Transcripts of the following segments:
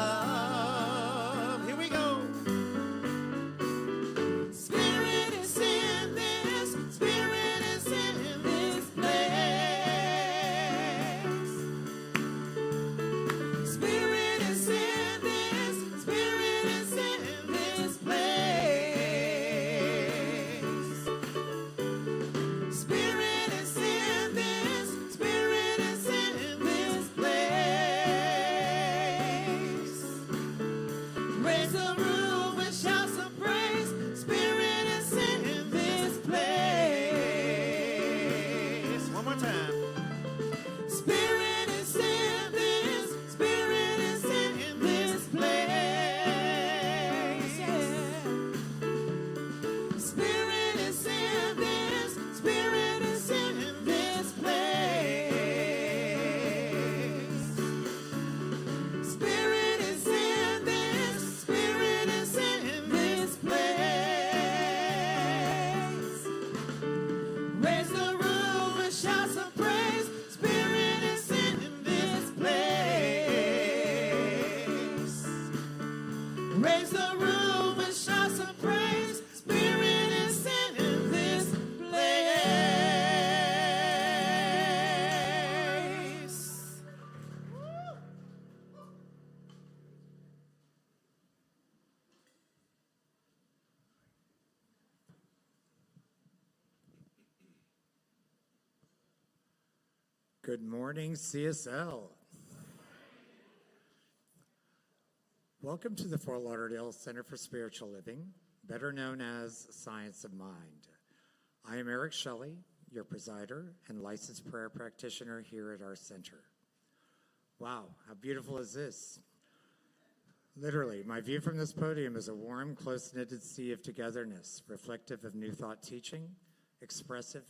love. Here we go. Spirit is in this, Spirit is in this place. Spirit is in this, Spirit is in this place. Spirit is in this, Spirit is in this place. Raise the roof with shouts of praise. Spirit is in this place. One more time. Spirit is in this, Spirit is in this place. Spirit is in this, Spirit is in this place. Spirit is in this, Spirit is in this place. Raise the roof with shouts of praise. Spirit is in this place. Raise the roof with shouts of praise. Spirit is in this place. Good morning, CSL. Welcome to the Fort Lauderdale Center for Spiritual Living, better known as Science of Mind. I am Eric Shelley, your presider and licensed prayer practitioner here at our center. Wow, how beautiful is this? Literally, my view from this podium is a warm, close-knitted sea of togetherness, reflective of New Thought teaching, expressive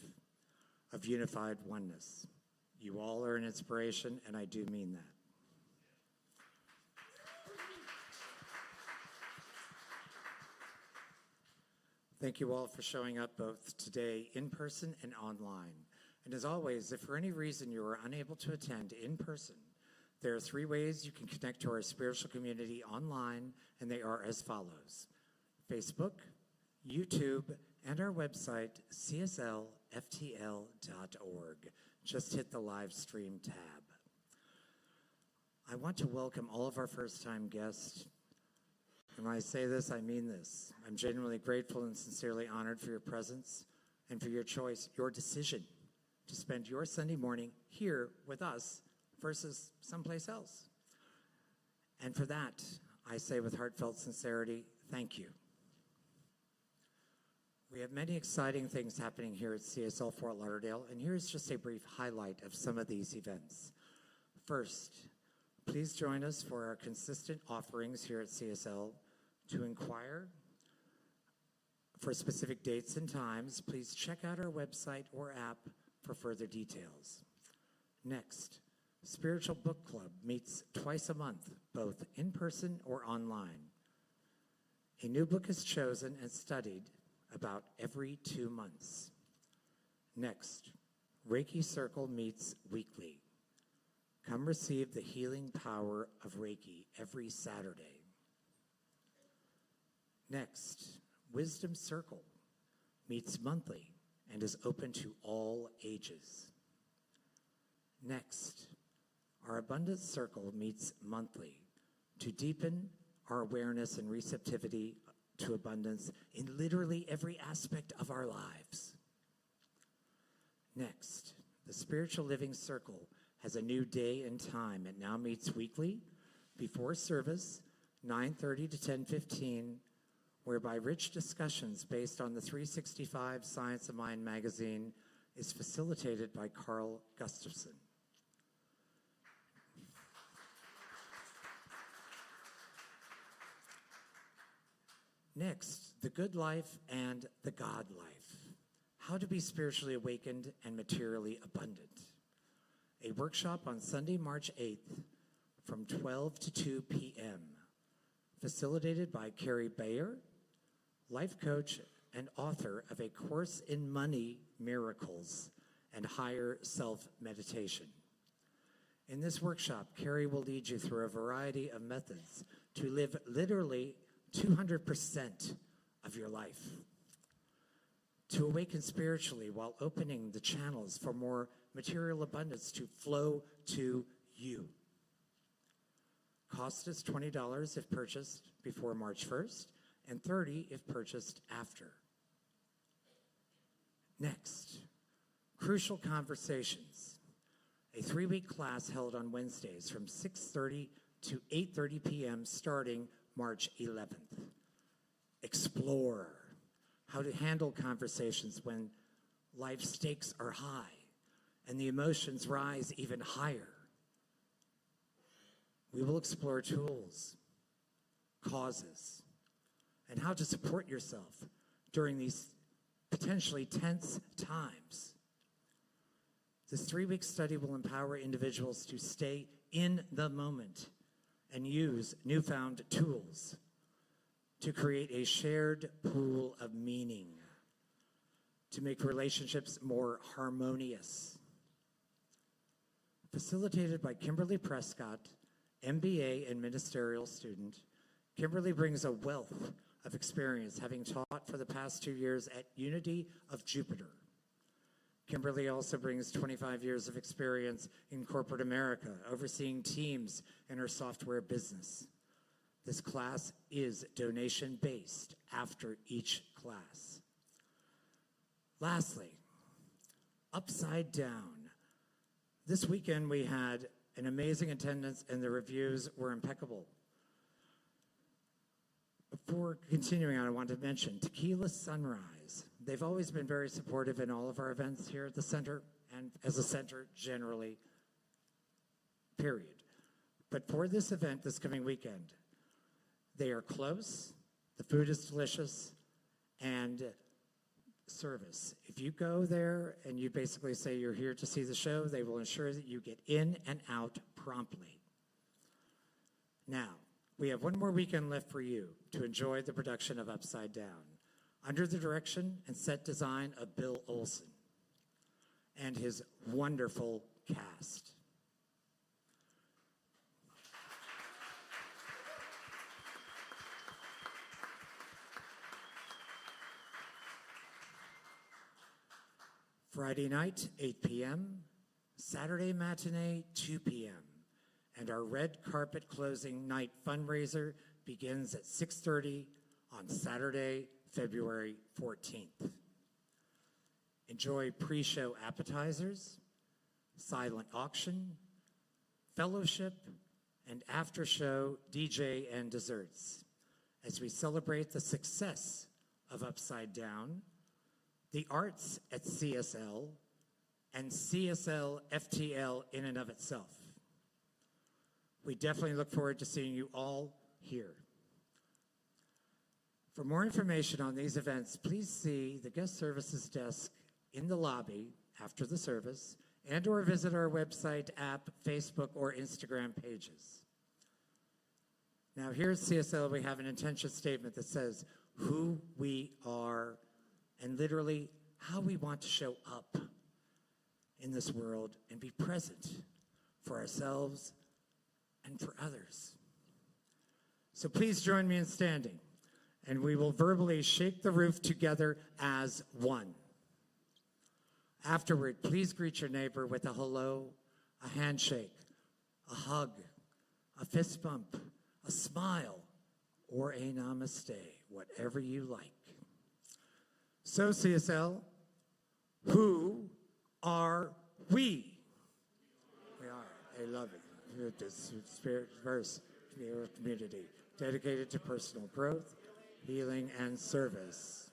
of unified oneness. You all are an inspiration, and I do mean that. Thank you all for showing up both today in person and online. And as always, if for any reason you are unable to attend in person, there are 3 ways you can connect to our spiritual community online, and they are as follows: Facebook, YouTube, and our website, cslftl.org. Just hit the live stream tab. I want to welcome all of our first-time guests. And when I say this, I mean this. I'm genuinely grateful and sincerely honored for your presence and for your choice, your decision to spend your Sunday morning here with us versus someplace else. And for that, I say with heartfelt sincerity, thank you. We have many exciting things happening here at CSL Fort Lauderdale, and here's just a brief highlight of some of these events. First, please join us for our consistent offerings here at CSL. To inquire for specific dates and times, please check out our website or app for further details. Next, Spiritual Book Club meets twice a month, both in person or online. A new book is chosen and studied about every 2 months. Next, Reiki Circle meets weekly. Come receive the healing power of Reiki every Saturday. Next, Wisdom Circle meets monthly and is open to all ages. Next, our Abundance Circle meets monthly to deepen our awareness and receptivity to abundance in literally every aspect of our lives. Next, the Spiritual Living Circle has a new day and time. It now meets weekly before service, 9:30 to 10:15, whereby rich discussions based on the 365 Science of Mind magazine is facilitated by Carl Gustafson. Next, the Good Life and the God Life. How to be spiritually awakened and materially abundant. A workshop on Sunday, March 8th from 12 to 2 p.m. Facilitated by Carrie Bayer, life coach and author of A Course in Money Miracles and Higher Self Meditation. In this workshop, Carrie will lead you through a variety of methods to live literally 200% of your life, to awaken spiritually while opening the channels for more material abundance to flow to you. Cost is $20 if purchased before March 1st and $30 if purchased after. Next, Crucial Conversations, a 3-week class held on Wednesdays from 6:30 to 8:30 p.m. starting March 11th. Explore how to handle conversations when life stakes are high and the emotions rise even higher. We will explore tools, causes, and how to support yourself during these potentially tense times. This 3-week study will empower individuals to stay in the moment and use newfound tools to create a shared pool of meaning, to make relationships more harmonious. Facilitated by Kimberly Prescott, MBA and ministerial student, Kimberly brings a wealth of experience, having taught for the past 2 years at Unity of Jupiter. Kimberly also brings 25 years of experience in corporate America, overseeing teams in her software business. This class is donation-based after each class. Lastly, Upside Down. This weekend we had an amazing attendance and the reviews were impeccable. Before continuing on, I want to mention Tequila Sunrise. They've always been very supportive in all of our events here at the center and as a center generally, period. But for this event this coming weekend, they are close, the food is delicious, and service. If you go there and you basically say you're here to see the show, they will ensure that you get in and out promptly. Now, we have one more weekend left for you to enjoy the production of Upside Down, under the direction and set design of Bill Olson and his wonderful cast. Friday night, 8 p.m., Saturday matinee, 2 p.m., and our red carpet closing night fundraiser begins at 6:30 on Saturday, February 14th. Enjoy pre-show appetizers, silent auction, fellowship, and after-show DJ and desserts as we celebrate the success of Upside Down, the arts at CSL, and CSL FTL in and of itself. We definitely look forward to seeing you all here. For more information on these events, please see the guest services desk in the lobby after the service and/or visit our website, app, Facebook, or Instagram pages. Now, here at CSL, we have an intention statement that says who we are and literally how we want to show up in this world and be present for ourselves and for others. So please join me in standing, and we will verbally shake the roof together as one. Afterward, please greet your neighbor with a hello, a handshake, a hug, a fist bump, a smile, or a namaste, whatever you like. So, CSL, who are we? We are a loving, spirit-diverse community dedicated to personal growth, healing, and service.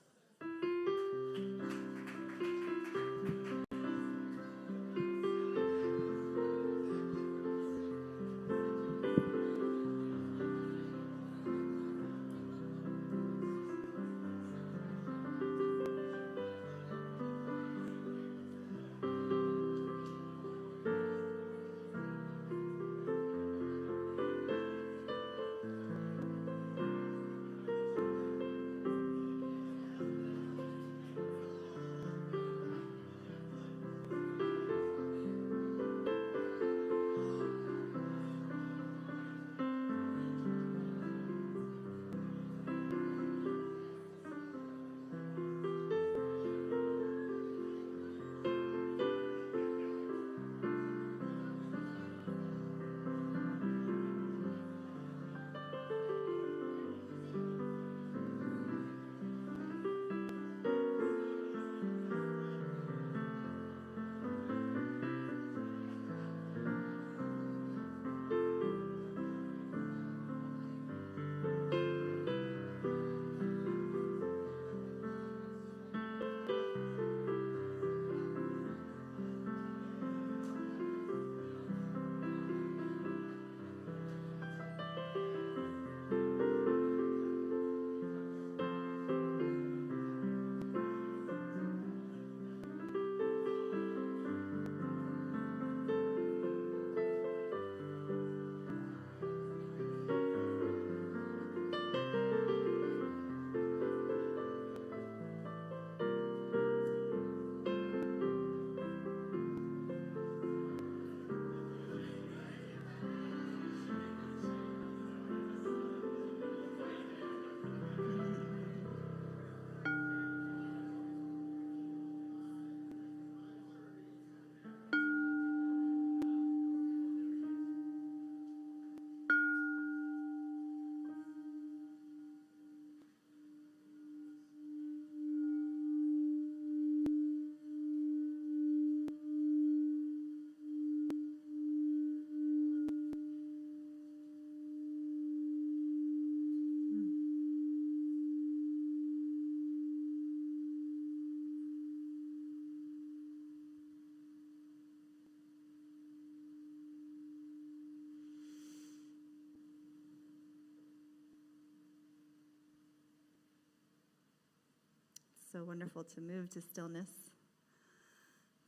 so wonderful to move to stillness,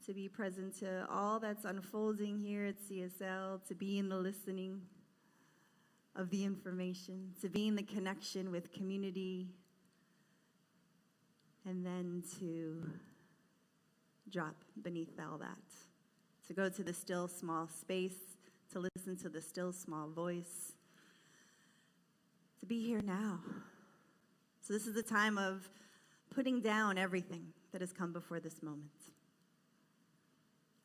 to be present to all that's unfolding here at CSL, to be in the listening of the information, to be in the connection with community, and then to drop beneath all that, to go to the still small space, to listen to the still small voice, to be here now. So this is the time of putting down everything that has come before this moment,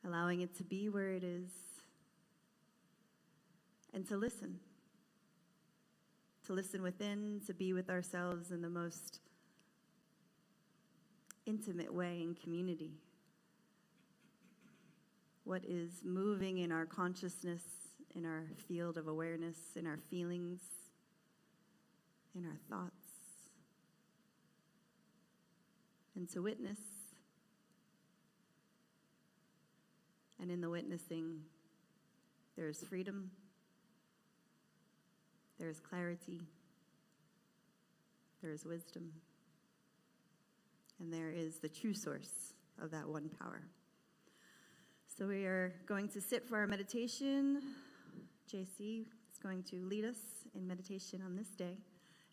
allowing it to be where it is, and to listen within, to be with ourselves in the most intimate way in community. What is moving in our consciousness, in our field of awareness, in our feelings, in our thoughts. And to witness. And in the witnessing, there is freedom, there is clarity, there is wisdom, and there is the true source of that one power. So we are going to sit for our meditation. JC is going to lead us in meditation on this day.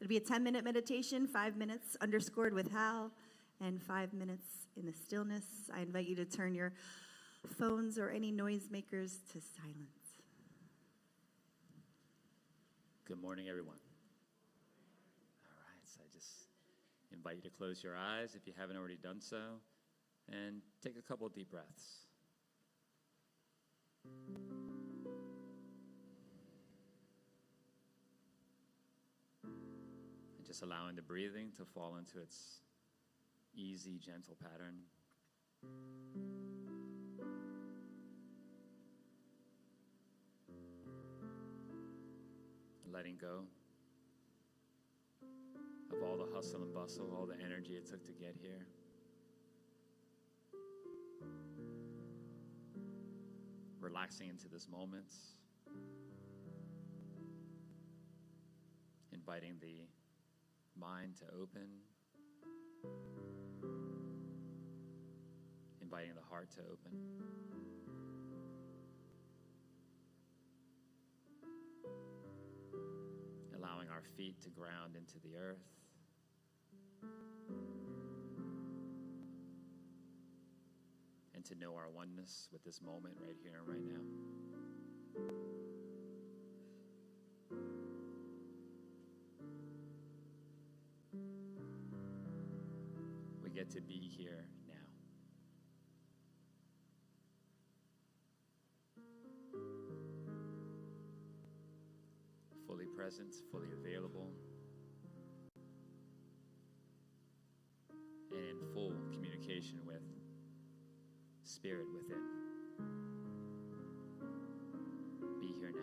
It'll be a 10-minute meditation, 5 minutes underscored with Hal, and 5 minutes in the stillness. I invite you to turn your phones or any noisemakers to silence. Good morning, everyone. All right, so I just invite you to close your eyes if you haven't already done so, and take a couple of deep breaths. And just allowing the breathing to fall into its easy, gentle pattern. Letting go of all the hustle and bustle, all the energy it took to get here. Relaxing into this moment. Inviting the mind to open. Inviting the heart to open. Allowing our feet to ground into the earth. And to know our oneness with this moment right here and right now. We get to be here now. Fully present, fully available, and in full communication with Spirit within. Be here now.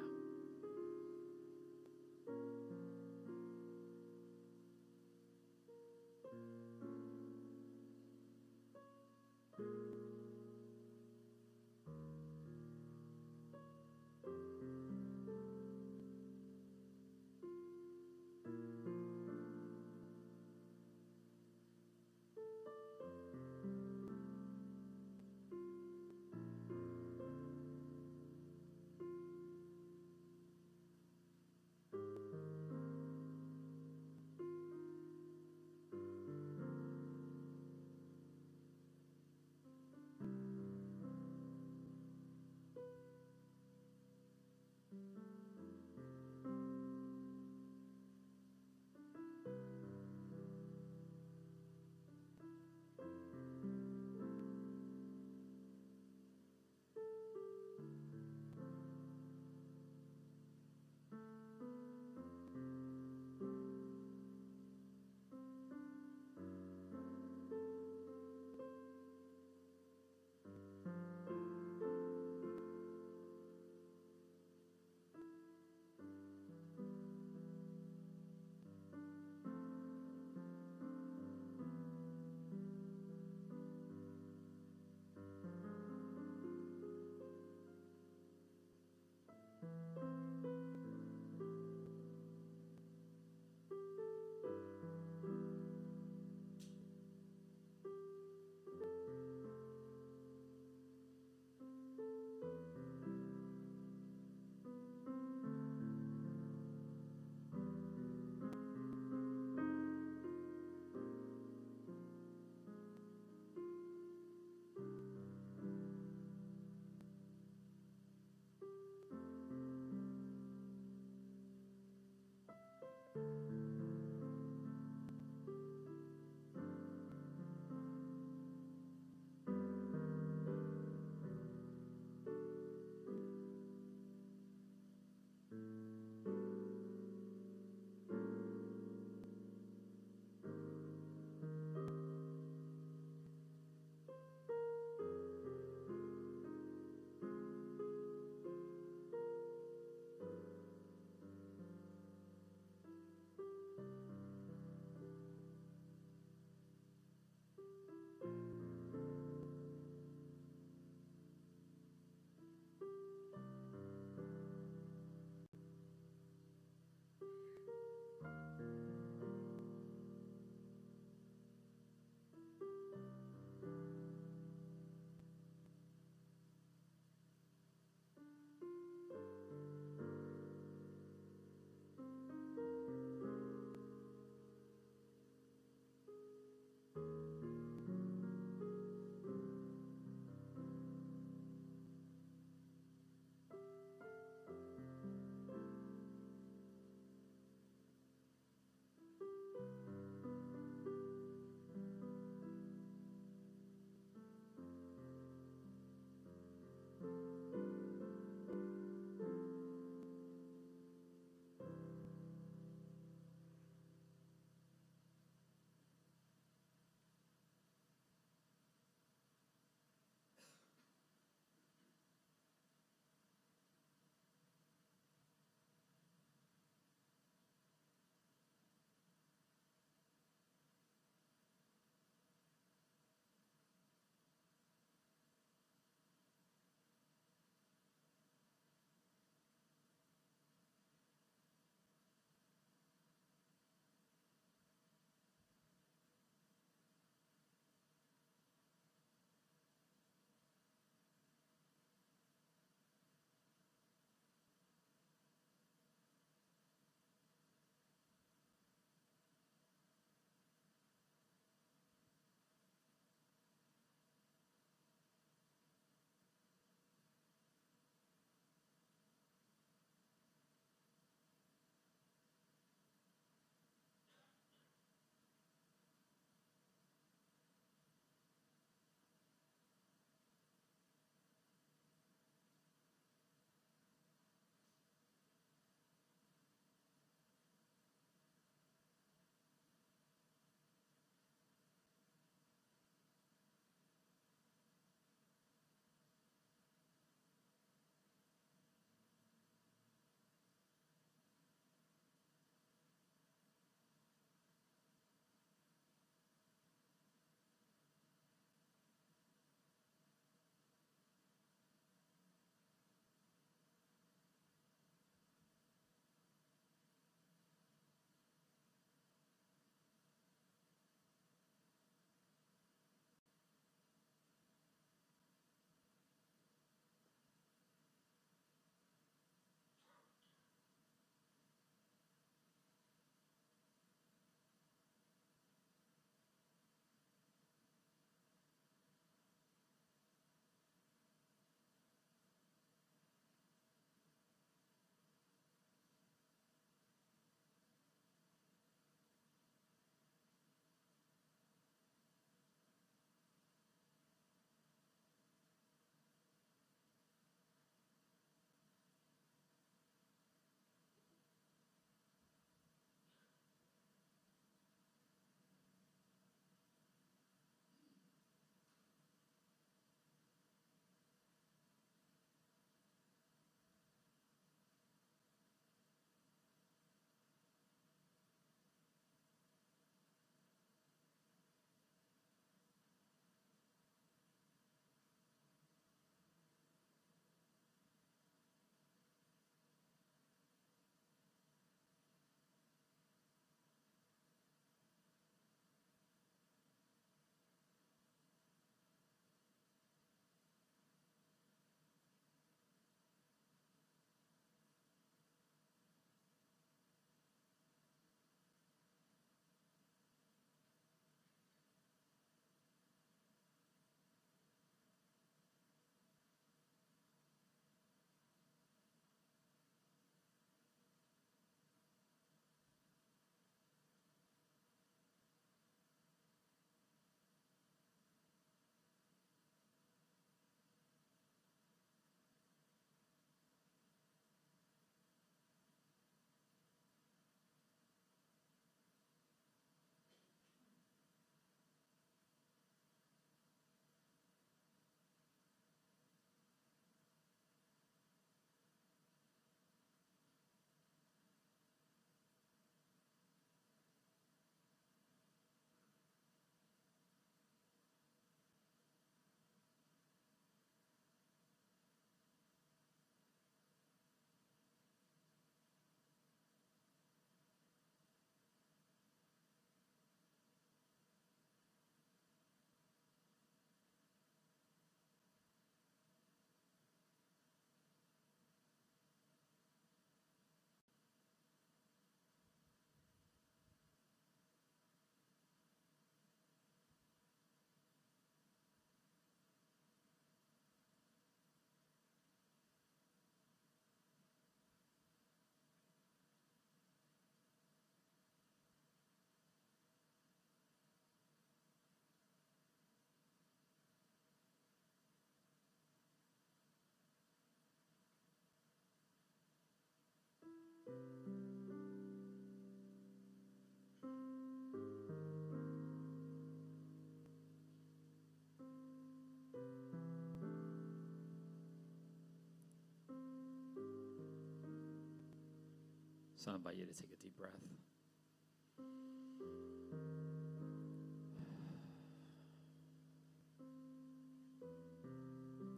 So I invite you to take a deep breath.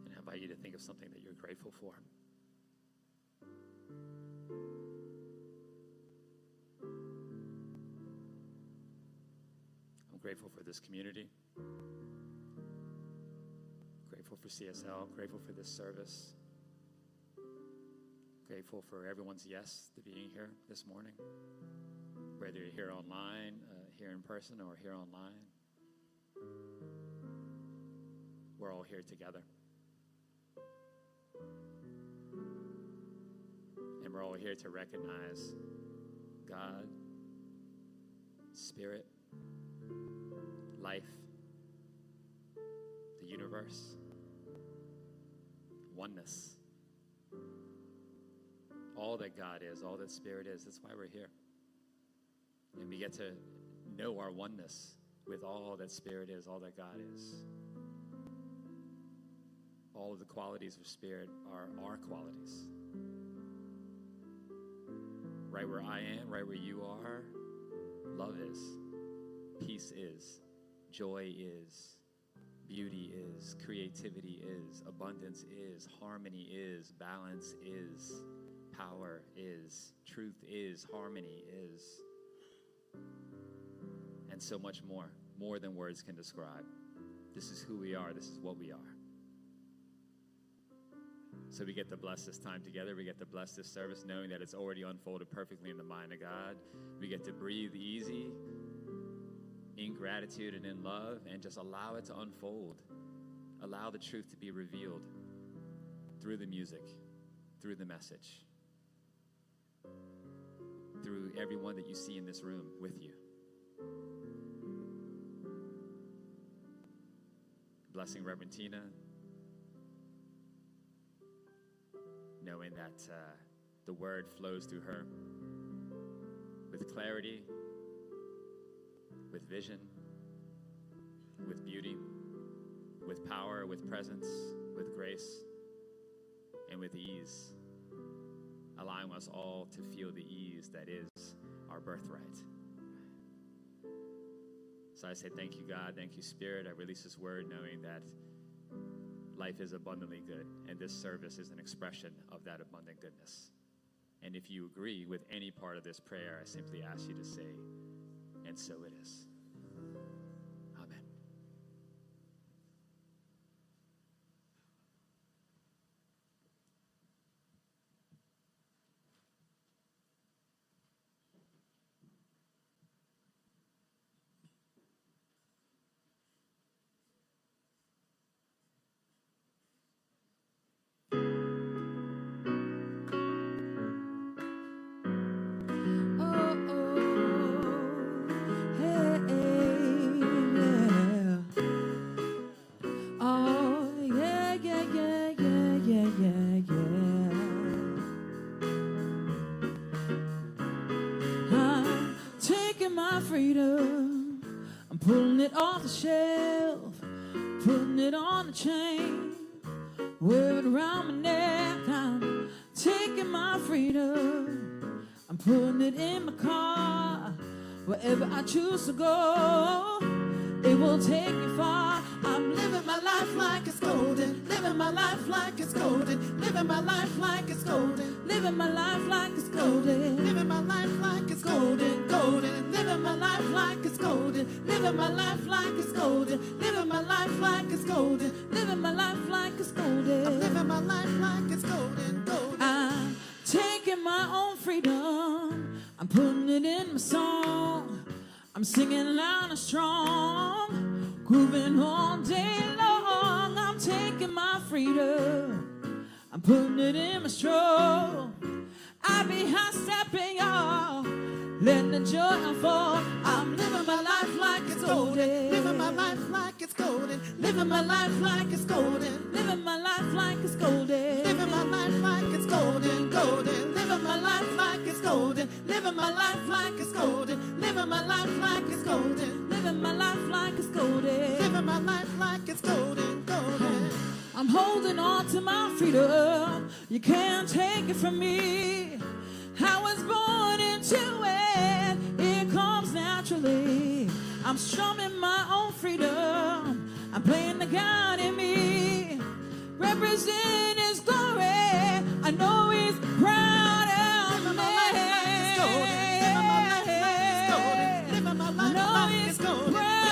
And I invite you to think of something that you're grateful for. I'm grateful for this community. Grateful for CSL. Grateful for this service. Grateful for everyone's yes to being here this morning, whether you're here online, here in person, or here online. We're all here together. And we're all here to recognize God, Spirit, life, the universe, oneness. All that God is, all that Spirit is. That's why we're here. And we get to know our oneness with all that Spirit is, all that God is. All of the qualities of Spirit are our qualities. Right where I am, right where you are, love is, peace is, joy is, beauty is, creativity is, abundance is, harmony is, balance is, power is, truth is, harmony is, and so much more than words can describe. This is who we are. This is what we are. So we get to bless this time together. We get to bless this service knowing that it's already unfolded perfectly in the mind of God. We get to breathe easy in gratitude and in love and just allow it to unfold. Allow the truth to be revealed through the music, through the message, through everyone that you see in this room with you. Blessing Reverend Tina, knowing that the word flows through her with clarity, with vision, with beauty, with power, with presence, with grace, and with ease, allowing us all to feel the ease that is our birthright. So I say thank you, God. Thank you, Spirit. I release this word knowing that life is abundantly good, and this service is an expression of that abundant goodness. And if you agree with any part of this prayer, I simply ask you to say, and so it is. Amen. Freedom, I'm pulling it off the shelf, putting it on a chain, wear it around my neck. I'm taking my freedom, I'm putting it in my car, wherever I choose to go, it will take me far. I'm living my life like it's golden, living my life like it's golden, living my life like it's golden, living my life like it's golden, living my life like it's golden, golden, living my life like it's golden, living my life like it's golden, living my life like it's golden, living my life like it's golden, I'm living my life like it's golden, golden. I'm taking my own freedom, I'm putting it in my song, I'm singing loud and strong, grooving all day long. I'm taking my freedom, I'm putting it in my stroll. I be high stepping, y'all, letting the joy unfold. I'm living my life like it's golden, living my life like it's it's golden. Living my life like it's golden. Living my life like it's golden. Living my life like it's golden, golden. Living my life like it's golden. Living my life like it's golden. Living my life like it's golden. Living my life like it's golden. Living my life like it's golden, golden. I'm holding on to my freedom. You can't take it from me. I was born into it. It comes naturally. I'm strumming my own freedom. I'm playing the God in me. Represent His glory. I know He's proud of me. Living my life like it's golden.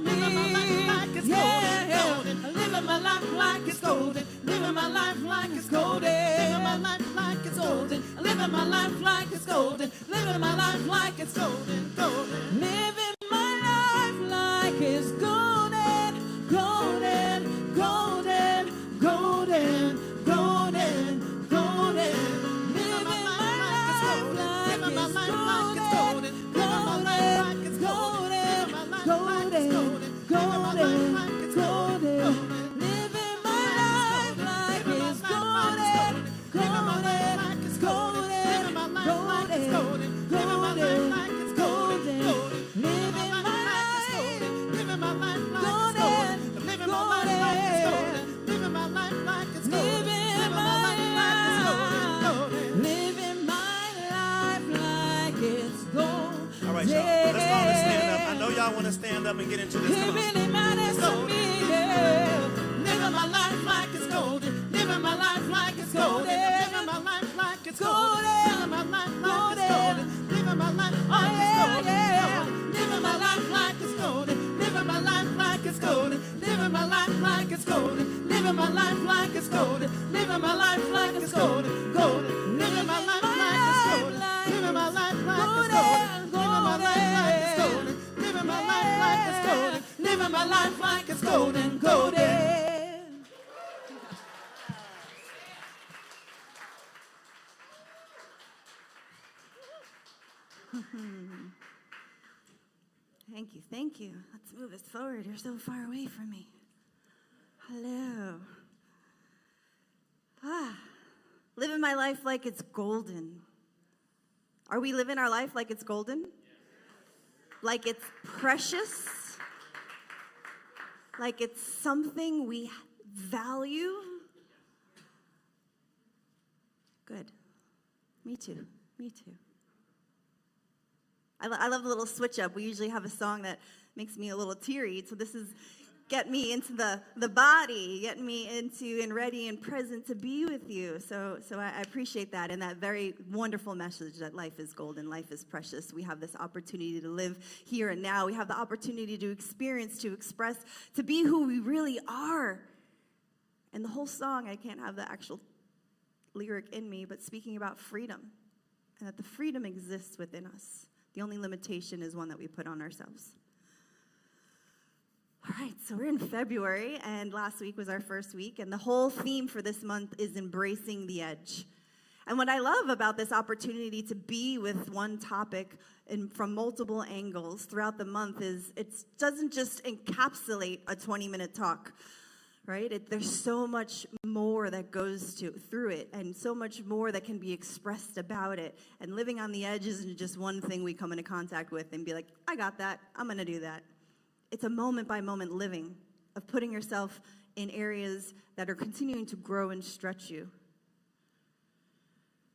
Living my life like it's golden. Living my life like it's golden. Living my life like it's golden. Living my life like it's golden. Living my life like it's golden. Living my life like it's golden, golden. Living my life like it's golden, golden, golden, golden, golden, golden. Living my life like it's golden, living my life like it's golden, golden, golden, golden. Living my life like it's golden, golden, golden, golden, golden, golden. Living my life, living my life like it's golden, living my life like it's golden, living my life like it's golden, living my life like it's golden, living my life like it's golden. All right, y'all. Let's all stand up. I know y'all want to stand up and get into this. It really matters to me, yeah. Living my life like it's golden. Living my life like it's golden. Living my life like it's golden. Living my life like it's golden. Living my life like it's golden. Living my life like it's golden. Living my life like it's golden. Living my life like it's golden. Living my life like it's golden. Living my life like it's golden. Golden. Living my life like it's golden. Living my life like it's golden. Living my life like it's golden. Living my life like it's golden. Living my life like it's golden. Golden. Thank you, thank you. Let's move this forward. You're so far away from me. Hello. Living my life like it's golden. Are we living our life like it's golden? Like it's precious? Like it's something we value? Good. Me too. Me too. I love the little switch up. We usually have a song that makes me a little teary. So this is get me into the body, get me into and ready and present to be with you. So I appreciate that and that very wonderful message that life is golden, life is precious. We have this opportunity to live here and now. We have the opportunity to experience, to express, to be who we really are. And the whole song, I can't have the actual lyric in me, but speaking about freedom and that the freedom exists within us. The only limitation is one that we put on ourselves. All right, so we're in February, and last week was our first week, and the whole theme for this month is embracing the edge. And what I love about this opportunity to be with one topic from multiple angles throughout the month is it doesn't just encapsulate a 20-minute talk, right? There's so much more that goes through it and so much more that can be expressed about it. And living on the edge isn't just one thing we come into contact with and be like, I got that, I'm going to do that. It's a moment-by-moment living of putting yourself in areas that are continuing to grow and stretch you.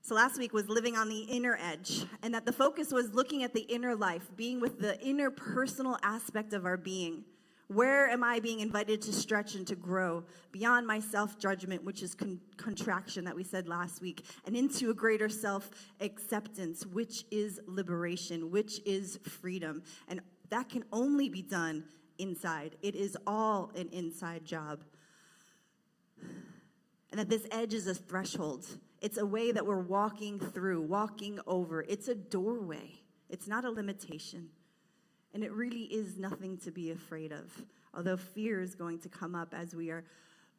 So last week was living on the inner edge, and that the focus was looking at the inner life, being with the inner personal aspect of our being. Where am I being invited to stretch and to grow beyond my self-judgment, which is contraction that we said last week, and into a greater self-acceptance, which is liberation, which is freedom. And that can only be done inside. It is all an inside job. And that this edge is a threshold. It's a way that we're walking through, walking over. It's a doorway. It's not a limitation. And it really is nothing to be afraid of, although fear is going to come up as we are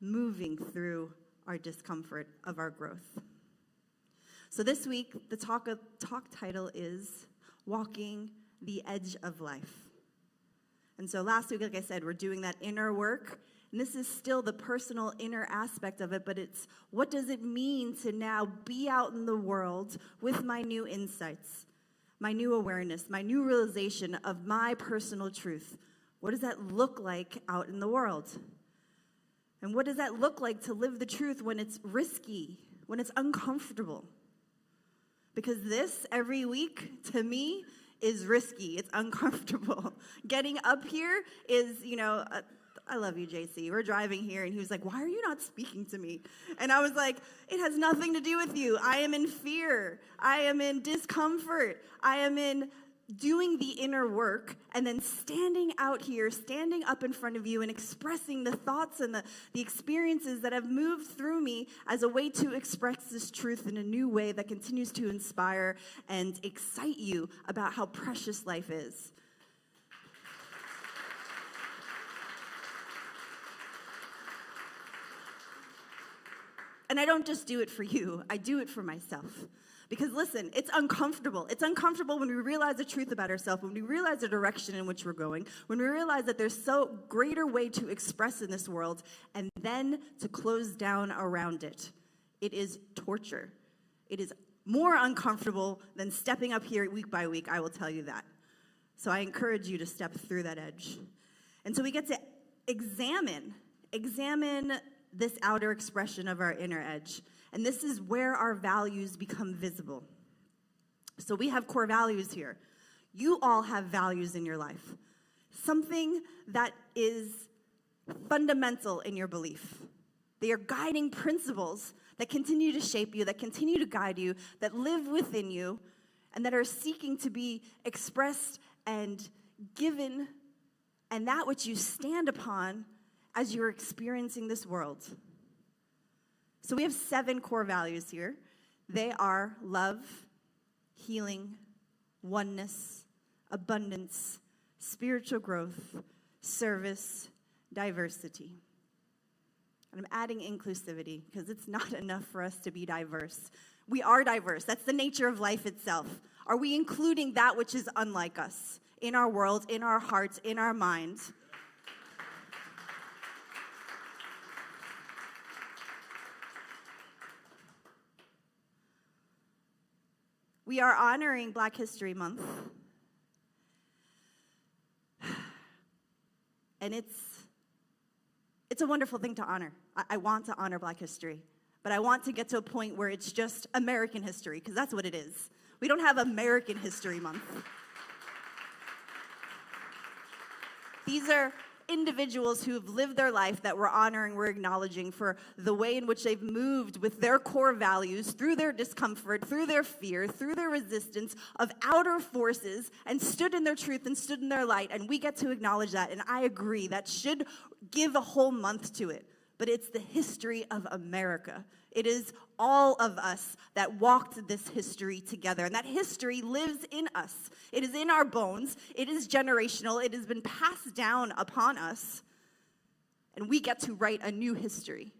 moving through our discomfort of our growth. So this week, the talk title is Walking the Edge of Life. And so last week, like I said, we're doing that inner work. And this is still the personal inner aspect of it, but it's what does it mean to now be out in the world with my new insights, my new awareness, my new realization of my personal truth? What does that look like out in the world? And what does that look like to live the truth when it's risky, when it's uncomfortable? Because this, every week, to me, is risky. It's uncomfortable. Getting up here is, I love you, JC. We're driving here, and he was like, why are you not speaking to me? And I was like, it has nothing to do with you. I am in fear. I am in discomfort. I am in doing the inner work, and then standing out here, standing up in front of you and expressing the thoughts and the experiences that have moved through me as a way to express this truth in a new way that continues to inspire and excite you about how precious life is. And I don't just do it for you, I do it for myself. Because listen, it's uncomfortable. It's uncomfortable when we realize the truth about ourselves, when we realize the direction in which we're going, when we realize that there's so greater way to express in this world, and then to close down around it. It is torture. It is more uncomfortable than stepping up here week by week, I will tell you that. So I encourage you to step through that edge. And so we get to examine this outer expression of our inner edge. And this is where our values become visible. So we have core values here. You all have values in your life. Something that is fundamental in your belief. They are guiding principles that continue to shape you, that continue to guide you, that live within you, and that are seeking to be expressed and given, and that which you stand upon as you're experiencing this world. So we have 7 core values here. They are love, healing, oneness, abundance, spiritual growth, service, diversity. And I'm adding inclusivity because it's not enough for us to be diverse. We are diverse. That's the nature of life itself. Are we including that which is unlike us in our world, in our hearts, in our minds? We are honoring Black History Month. And it's a wonderful thing to honor. I want to honor Black history. But I want to get to a point where it's just American history, because that's what it is. We don't have American History Month. These are individuals who have lived their life that we're honoring, we're acknowledging for the way in which they've moved with their core values, through their discomfort, through their fear, through their resistance of outer forces, and stood in their truth and stood in their light, and we get to acknowledge that, and I agree, that should give a whole month to it. But it's the history of America. It is all of us that walked this history together, and that history lives in us. It is in our bones. It is generational. It has been passed down upon us, and we get to write a new history.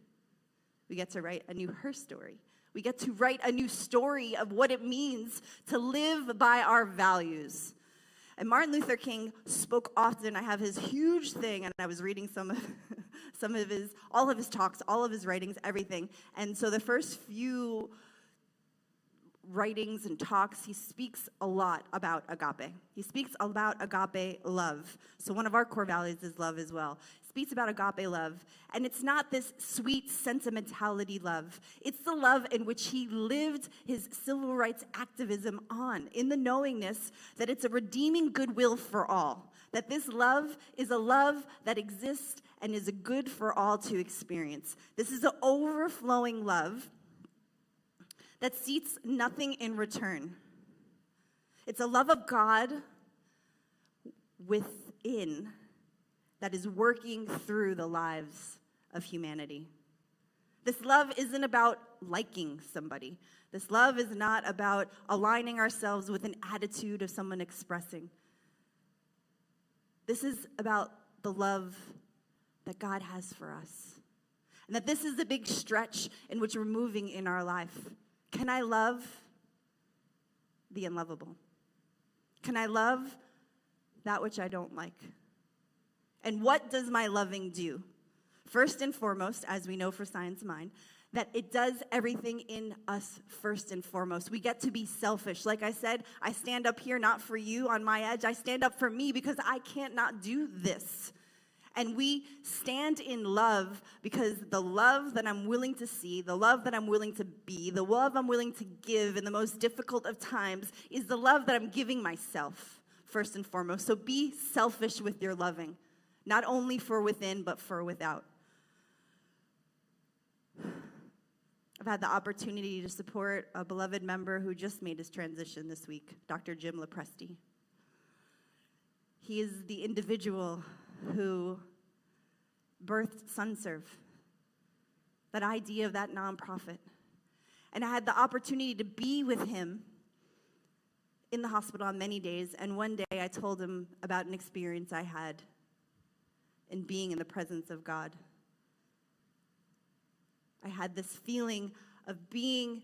We get to write a new her story. We get to write a new story of what it means to live by our values. And Martin Luther King spoke often. I have his huge thing, and I was reading all of his talks, all of his writings, everything. And so the first few writings and talks, he speaks a lot about agape. He speaks about agape love. So one of our core values is love as well. Speaks about agape love. And it's not this sweet sentimentality love. It's the love in which he lived his civil rights activism on, in the knowingness that it's a redeeming goodwill for all. That this love is a love that exists and is a good for all to experience. This is an overflowing love that seeks nothing in return. It's a love of God within that is working through the lives of humanity. This love isn't about liking somebody. This love is not about aligning ourselves with an attitude of someone expressing. This is about the love that God has for us. And that this is the big stretch in which we're moving in our life. Can I love the unlovable? Can I love that which I don't like? And what does my loving do? First and foremost, as we know for Science Mind, that it does everything in us first and foremost. We get to be selfish. Like I said, I stand up here not for you on my edge. I stand up for me because I can't not do this. And we stand in love because the love that I'm willing to see, the love that I'm willing to be, the love I'm willing to give in the most difficult of times is the love that I'm giving myself first and foremost. So be selfish with your loving, not only for within, but for without. I've had the opportunity to support a beloved member who just made his transition this week, Dr. Jim Lepresti. He is the individual who birthed SunServe, that idea of that nonprofit. And I had the opportunity to be with him in the hospital on many days, and one day I told him about an experience I had in being in the presence of God. I had this feeling of being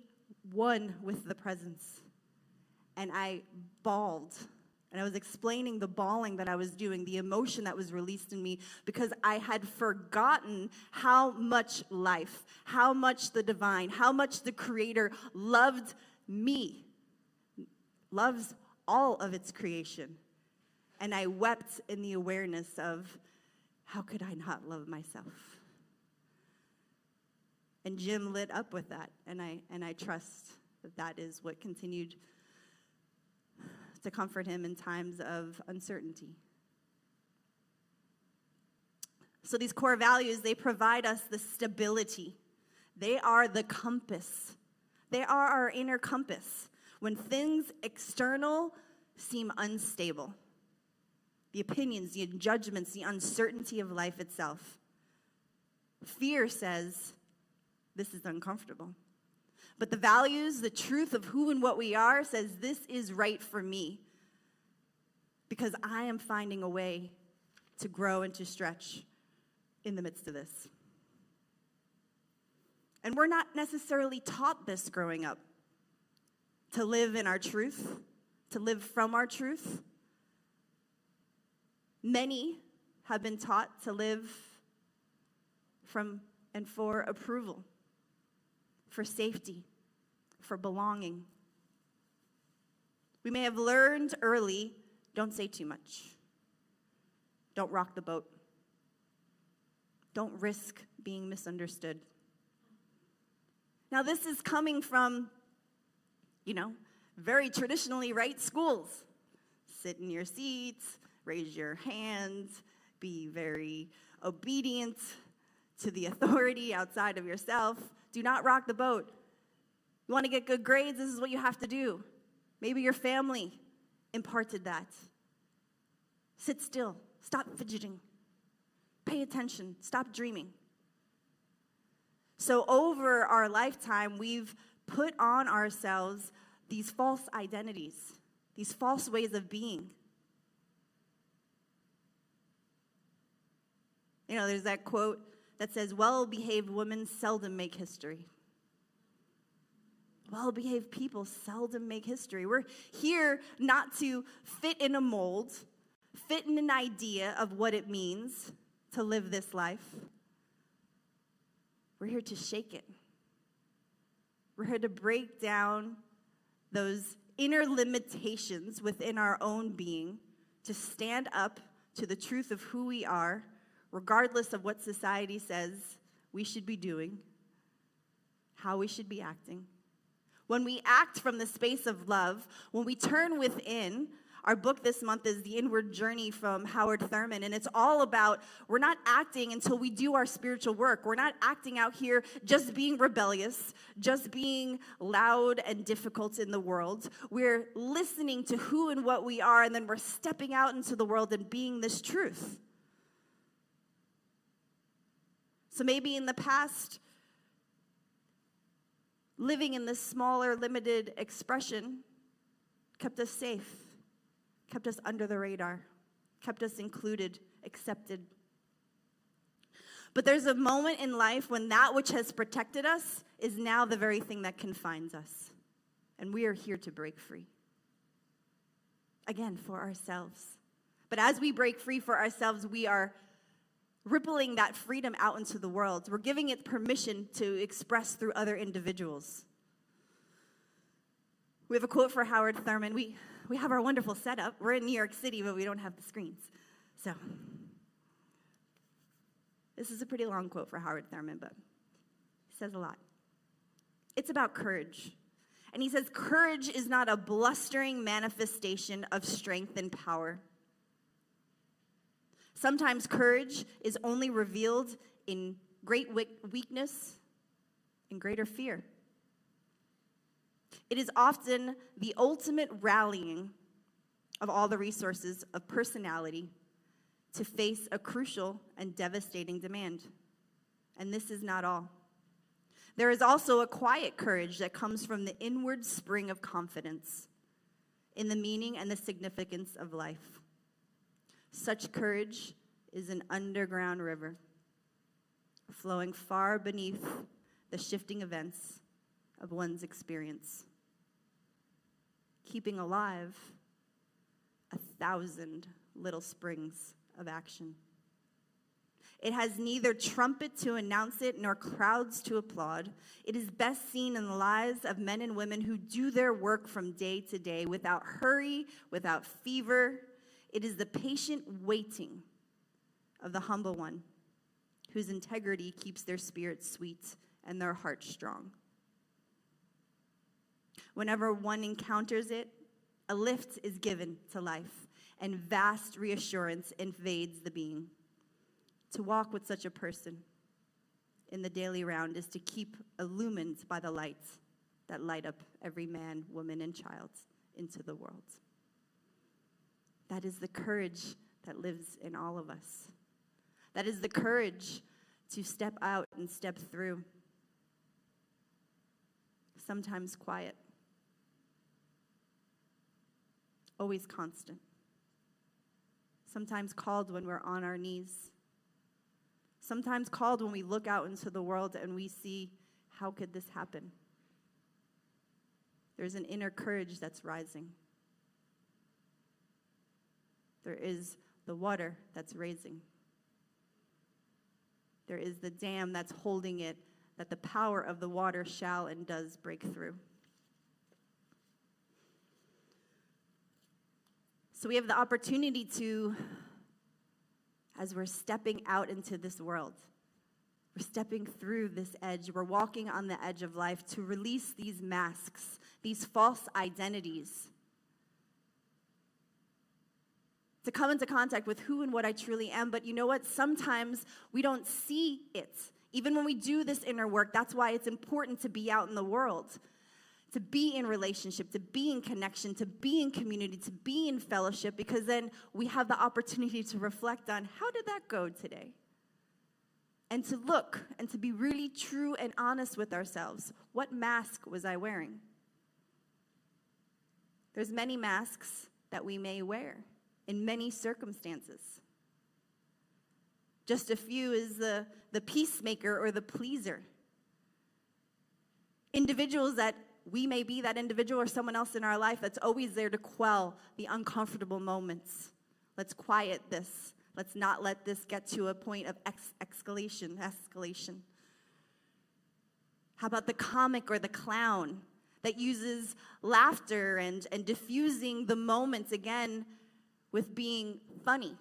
one with the presence, and I bawled. And I was explaining the bawling that I was doing, the emotion that was released in me, because I had forgotten how much life, how much the divine, how much the Creator loved me, loves all of its creation. And I wept in the awareness of, how could I not love myself? And Jim lit up with that, and I trust that that is what continued to comfort him in times of uncertainty. So these core values, they provide us the stability. They are the compass. They are our inner compass. When things external seem unstable, the opinions, the judgments, the uncertainty of life itself, fear says, this is uncomfortable. But the values, the truth of who and what we are says this is right for me because I am finding a way to grow and to stretch in the midst of this. And we're not necessarily taught this growing up, to live in our truth, to live from our truth. Many have been taught to live from and for approval, for safety, for belonging. We may have learned early, don't say too much. Don't rock the boat. Don't risk being misunderstood. Now, this is coming from, very traditionally right schools. Sit in your seats, raise your hands, be very obedient to the authority outside of yourself. Do not rock the boat. You want to get good grades, this is what you have to do. Maybe your family imparted that. Sit still. Stop fidgeting. Pay attention. Stop dreaming. So over our lifetime, we've put on ourselves these false identities, these false ways of being. There's that quote that says, well-behaved women seldom make history. Well-behaved people seldom make history. We're here not to fit in a mold, fit in an idea of what it means to live this life. We're here to shake it. We're here to break down those inner limitations within our own being, to stand up to the truth of who we are, regardless of what society says we should be doing, how we should be acting. When we act from the space of love, when we turn within, our book this month is The Inward Journey from Howard Thurman, and it's all about we're not acting until we do our spiritual work. We're not acting out here just being rebellious, just being loud and difficult in the world. We're listening to who and what we are, and then we're stepping out into the world and being this truth. So maybe in the past, living in this smaller, limited expression kept us safe, kept us under the radar, kept us included, accepted. But there's a moment in life when that which has protected us is now the very thing that confines us. And we are here to break free. Again, for ourselves. But as we break free for ourselves, we are rippling that freedom out into the world. We're giving it permission to express through other individuals. We have a quote for Howard Thurman. We have our wonderful setup. We're in New York City, but we don't have the screens. So this is a pretty long quote for Howard Thurman, but he says a lot. It's about courage. And he says, courage is not a blustering manifestation of strength and power. Sometimes courage is only revealed in great weakness and greater fear. It is often the ultimate rallying of all the resources of personality to face a crucial and devastating demand. And this is not all. There is also a quiet courage that comes from the inward spring of confidence in the meaning and the significance of life. Such courage is an underground river flowing far beneath the shifting events of one's experience, keeping alive 1,000 little springs of action. It has neither trumpet to announce it nor crowds to applaud. It is best seen in the lives of men and women who do their work from day to day without hurry, without fever. It is the patient waiting of the humble one whose integrity keeps their spirit sweet and their heart strong. Whenever one encounters it, a lift is given to life, and vast reassurance invades the being. To walk with such a person in the daily round is to keep illumined by the lights that light up every man, woman, and child into the world. That is the courage that lives in all of us. That is the courage to step out and step through. Sometimes quiet. Always constant. Sometimes called when we're on our knees. Sometimes called when we look out into the world and we see, how could this happen? There's an inner courage that's rising. There is the water that's raising. There is the dam that's holding it, that the power of the water shall and does break through. So we have the opportunity to, as we're stepping out into this world, we're stepping through this edge, we're walking on the edge of life, to release these masks, these false identities, to come into contact with who and what I truly am. But you know what? Sometimes we don't see it. Even when we do this inner work, that's why it's important to be out in the world, to be in relationship, to be in connection, to be in community, to be in fellowship, because then we have the opportunity to reflect on, how did that go today? And to look and to be really true and honest with ourselves. What mask was I wearing? There's many masks that we may wear in many circumstances. Just a few is the peacemaker or the pleaser. Individuals that we may be that individual or someone else in our life that's always there to quell the uncomfortable moments. Let's quiet this. Let's not let this get to a point of escalation. How about the comic or the clown that uses laughter and diffusing the moments again with being funny?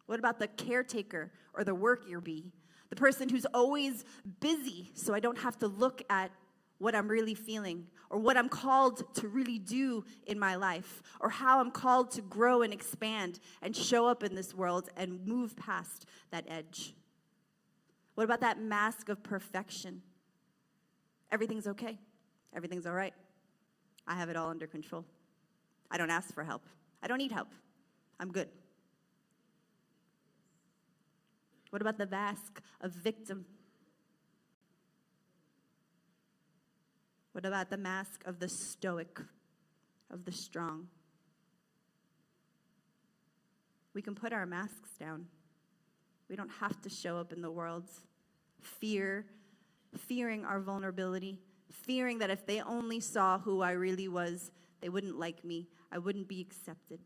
What about the caretaker or the worker bee? The person who's always busy so I don't have to look at what I'm really feeling, or what I'm called to really do in my life, or how I'm called to grow and expand and show up in this world and move past that edge. What about that mask of perfection? Everything's okay. Everything's all right. I have it all under control. I don't ask for help. I don't need help. I'm good. What about the mask of victim? What about the mask of the stoic, of the strong? We can put our masks down. We don't have to show up in the world fearing our vulnerability, fearing that if they only saw who I really was, they wouldn't like me, I wouldn't be accepted.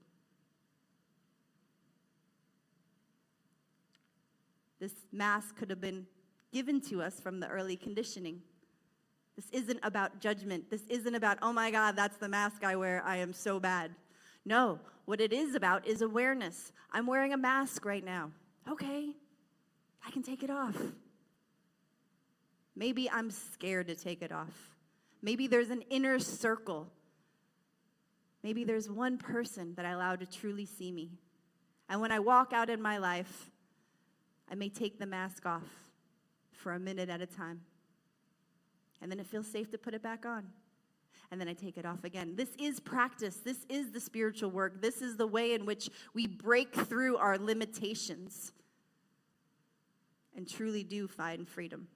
This mask could have been given to us from the early conditioning. This isn't about judgment. This isn't about, oh my God, that's the mask I wear. I am so bad. No, what it is about is awareness. I'm wearing a mask right now. Okay, I can take it off. Maybe I'm scared to take it off. Maybe there's an inner circle. Maybe there's one person that I allow to truly see me. And when I walk out in my life, I may take the mask off for a minute at a time. And then it feels safe to put it back on. And then I take it off again. This is practice. This is the spiritual work. This is the way in which we break through our limitations and truly do find freedom.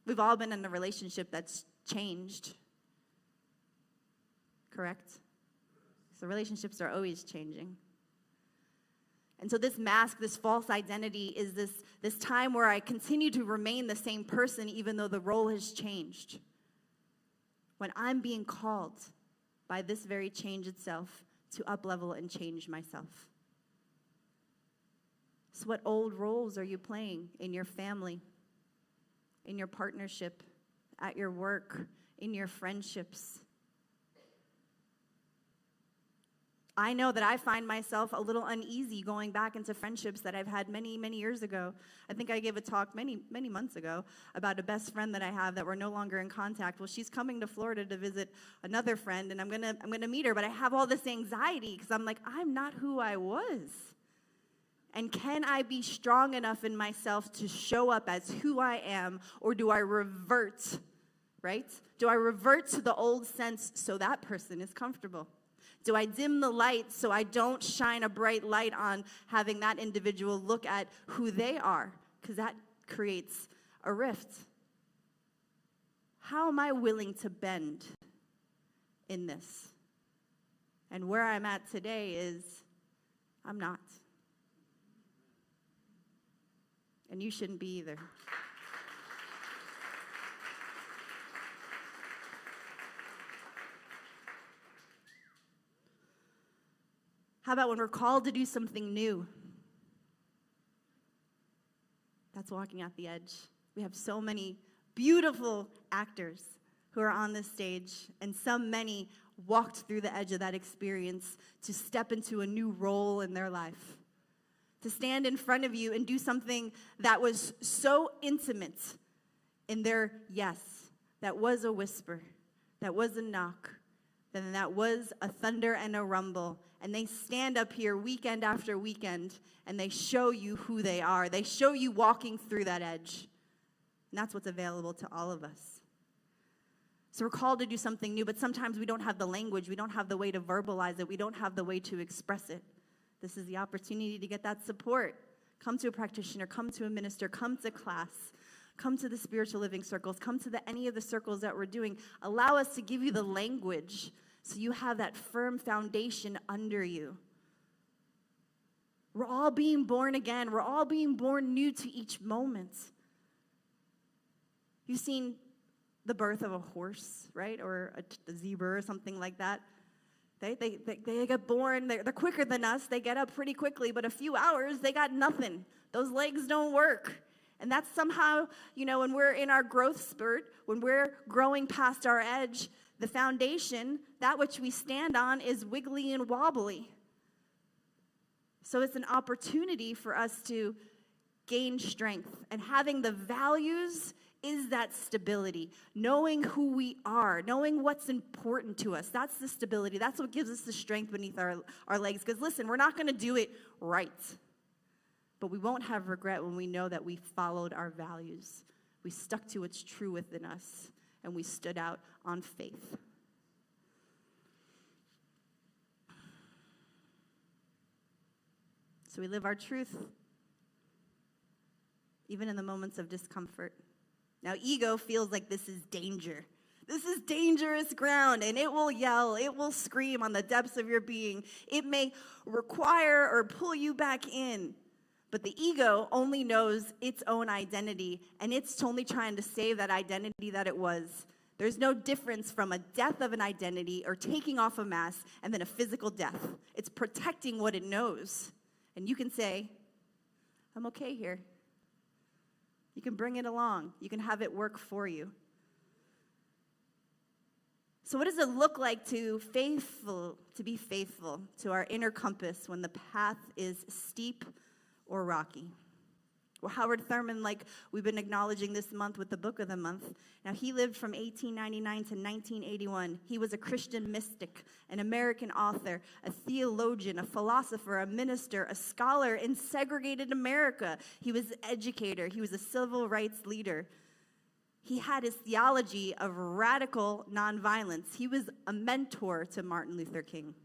We've all been in a relationship that's changed. Correct? So relationships are always changing. And so this mask, this false identity, is this time where I continue to remain the same person even though the role has changed. When I'm being called by this very change itself to up-level and change myself. So what old roles are you playing in your family, in your partnership, at your work, in your friendships? I know that I find myself a little uneasy going back into friendships that I've had many, many years ago. I think I gave a talk many, many months ago about a best friend that I have that we're no longer in contact. Well, she's coming to Florida to visit another friend, and I'm gonna meet her, but I have all this anxiety because I'm like, I'm not who I was. And can I be strong enough in myself to show up as who I am, or do I revert, right? Do I revert to the old sense so that person is comfortable? Do I dim the light so I don't shine a bright light on having that individual look at who they are? Because that creates a rift. How am I willing to bend in this? And where I'm at today is I'm not. And you shouldn't be either. How about when we're called to do something new? That's walking at the edge. We have so many beautiful actors who are on this stage, and many walked through the edge of that experience to step into a new role in their life. To stand in front of you and do something that was so intimate in their yes, that was a whisper, that was a knock, then that was a thunder and a rumble. And they stand up here weekend after weekend, and they show you who they are. They show you walking through that edge. And that's what's available to all of us. So we're called to do something new, but sometimes we don't have the language. We don't have the way to verbalize it. We don't have the way to express it. This is the opportunity to get that support. Come to a practitioner, come to a minister, come to class, come to the spiritual living circles, come to any of the circles that we're doing. Allow us to give you the language so you have that firm foundation under you. We're all being born again. We're all being born new to each moment. You've seen the birth of a horse, right? Or a zebra or something like that. They get born, they're quicker than us. They get up pretty quickly, but a few hours, they got nothing. Those legs don't work. And that's somehow, when we're in our growth spurt, when we're growing past our edge, the foundation, that which we stand on, is wiggly and wobbly. So it's an opportunity for us to gain strength. And having the values is that stability. Knowing who we are, knowing what's important to us. That's the stability. That's what gives us the strength beneath our legs. Because listen, we're not going to do it right. But we won't have regret when we know that we followed our values. We stuck to what's true within us. And we stood out on faith. So we live our truth, even in the moments of discomfort. Now, ego feels like this is danger. This is dangerous ground, and it will yell, it will scream on the depths of your being. It may require or pull you back in. But the ego only knows its own identity, and it's only trying to save that identity that it was. There's no difference from a death of an identity or taking off a mask and then a physical death. It's protecting what it knows. And you can say, I'm okay here. You can bring it along. You can have it work for you. So what does it look like to be faithful to our inner compass when the path is steep or rocky? Well, Howard Thurman, like we've been acknowledging this month with the book of the month. Now, he lived from 1899 to 1981. He was a Christian mystic, an American author, a theologian, a philosopher, a minister, a scholar in segregated America. He was an educator. He was a civil rights leader. He had his theology of radical nonviolence. He was a mentor to Martin Luther King.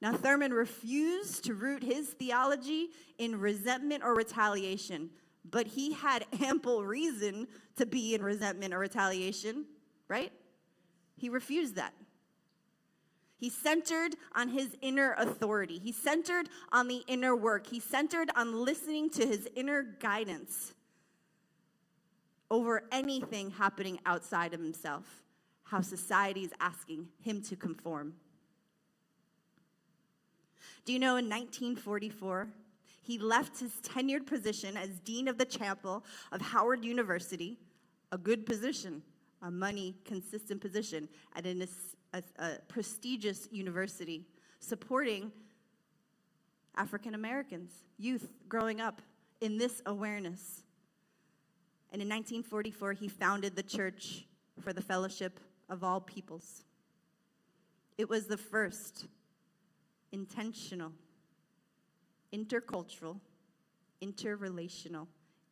Now, Thurman refused to root his theology in resentment or retaliation, but he had ample reason to be in resentment or retaliation, right? He refused that. He centered on his inner authority. He centered on the inner work. He centered on listening to his inner guidance over anything happening outside of himself, how society is asking him to conform. Do you know in 1944, he left his tenured position as dean of the chapel of Howard University, a good position, a money-consistent position at a prestigious university, supporting African Americans, youth growing up in this awareness. And in 1944, he founded the Church for the Fellowship of All Peoples. It was the first intentional, intercultural, interrelational,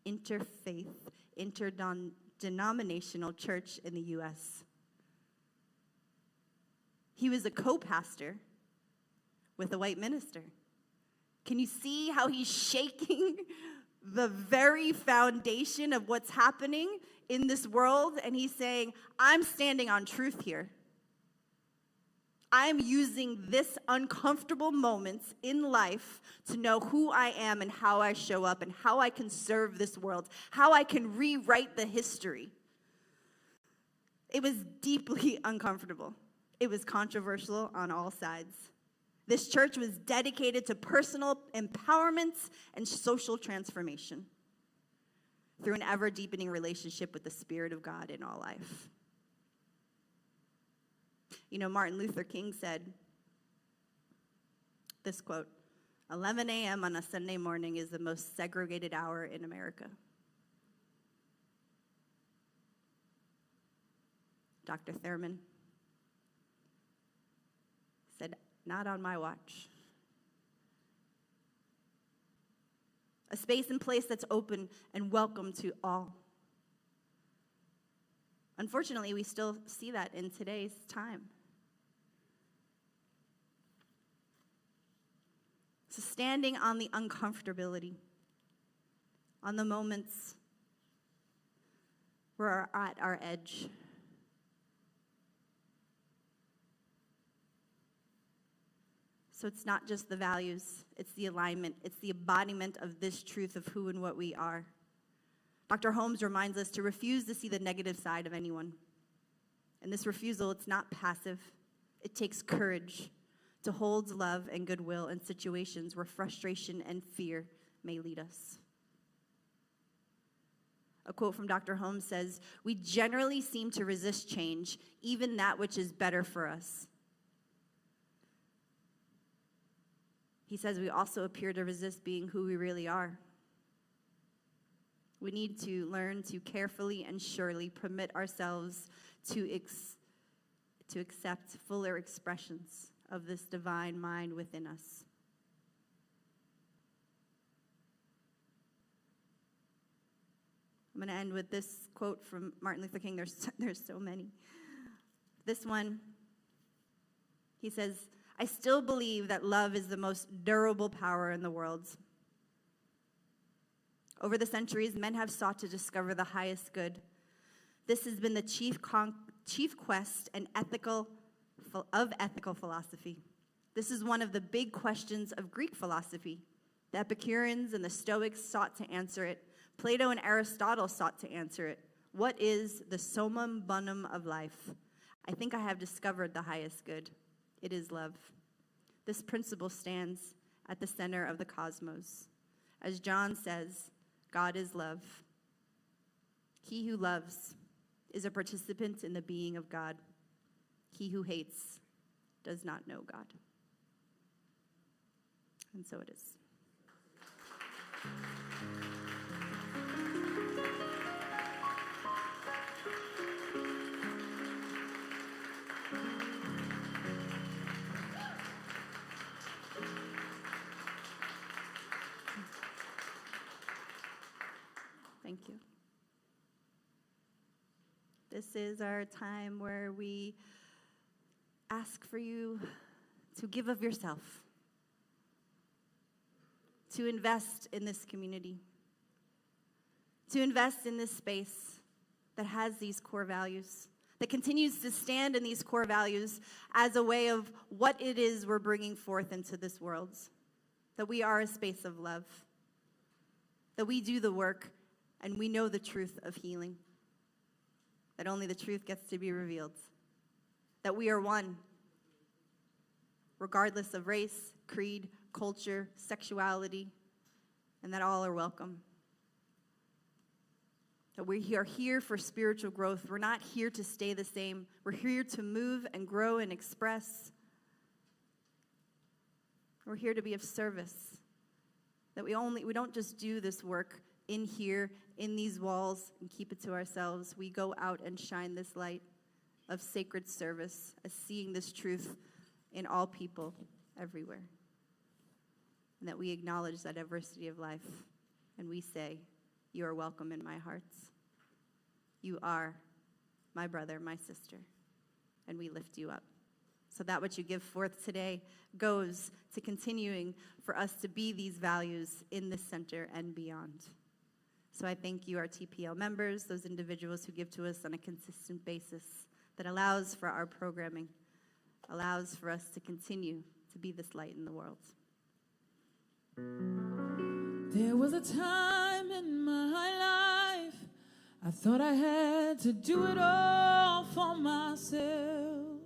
interfaith, interdenominational church in the U.S. He was a co-pastor with a white minister. Can you see how he's shaking the very foundation of what's happening in this world? And he's saying, I'm standing on truth here. I'm using this uncomfortable moments in life to know who I am and how I show up and how I can serve this world, how I can rewrite the history. It was deeply uncomfortable. It was controversial on all sides. This church was dedicated to personal empowerment and social transformation through an ever-deepening relationship with the Spirit of God in all life. You know, Martin Luther King said this quote, 11 a.m. on a Sunday morning is the most segregated hour in America. Dr. Thurman said, not on my watch. A space and place that's open and welcome to all. Unfortunately, we still see that in today's time. So standing on the uncomfortability, on the moments we're at our edge. So it's not just the values, it's the alignment, it's the embodiment of this truth of who and what we are. Dr. Holmes reminds us to refuse to see the negative side of anyone. And this refusal, it's not passive. It takes courage to hold love and goodwill in situations where frustration and fear may lead us. A quote from Dr. Holmes says, "We generally seem to resist change, even that which is better for us." He says we also appear to resist being who we really are. We need to learn to carefully and surely permit ourselves to accept fuller expressions of this divine mind within us. I'm going to end with this quote from Martin Luther King. There's so many. This one, he says, "I still believe that love is the most durable power in the world. Over the centuries, men have sought to discover the highest good. This has been the chief quest and ethical philosophy. This is one of the big questions of Greek philosophy. The Epicureans and the Stoics sought to answer it. Plato and Aristotle sought to answer it. What is the summum bonum of life? I think I have discovered the highest good. It is love. This principle stands at the center of the cosmos. As John says, God is love. He who loves is a participant in the being of God. He who hates does not know God. And so it is. Thank you. This is our time where we ask for you to give of yourself, to invest in this community, to invest in this space that has these core values, that continues to stand in these core values as a way of what it is we're bringing forth into this world, that we are a space of love, that we do the work and we know the truth of healing, that only the truth gets to be revealed, that we are one, regardless of race, creed, culture, sexuality, and that all are welcome. That we are here for spiritual growth. We're not here to stay the same. We're here to move and grow and express. We're here to be of service. That we don't just do this work in here, in these walls, and keep it to ourselves. We go out and shine this light of sacred service, as seeing this truth in all people, everywhere. And that we acknowledge that diversity of life, and we say, you are welcome in my hearts. You are my brother, my sister, and we lift you up. So that what you give forth today goes to continuing for us to be these values in this center and beyond. So I thank you, our TPL members, those individuals who give to us on a consistent basis that allows for our programming, allows for us to continue to be this light in the world. There was a time in my life I thought I had to do it all for myself.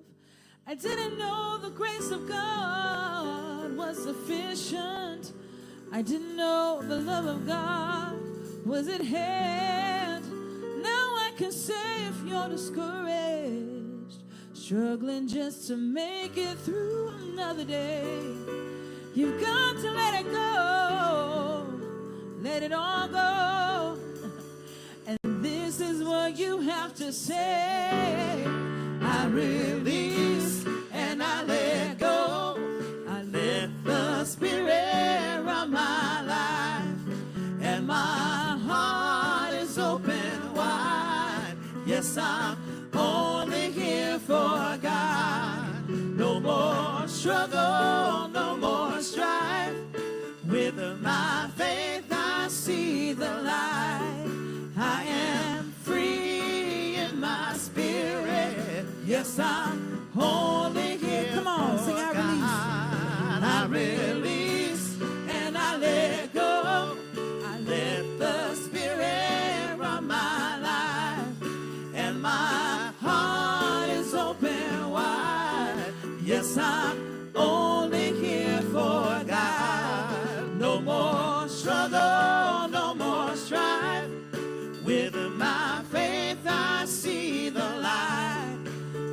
I didn't know the grace of God was sufficient. I didn't know the love of God was at hand. Now I can say if you're discouraged, struggling just to make it through another day, you've got to let it go, let it all go. And this is what you have to say. I release and I let go. I let the Spirit run my life, and my heart is open wide. Yes, I'm only here for God. No more struggle, no more strife. With my faith I see the light. I am free in my spirit. Yes, I'm only here. Come on, sing I release and I let go. I let the Spirit run my life, and my heart is open wide. Yes, I'm only here for God. No more struggle, no more strife. With my faith I see the light.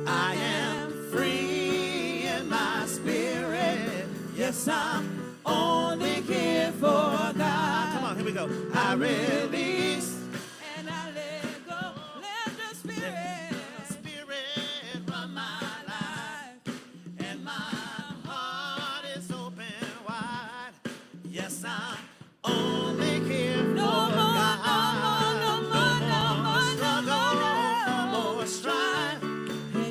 I am free in my spirit. Yes, I'm only here for God. Come on, here we go. I release and I let go. Let the Spirit run my life, and my heart is open wide. Yes, I'm only here for God. No more struggle, no more strife.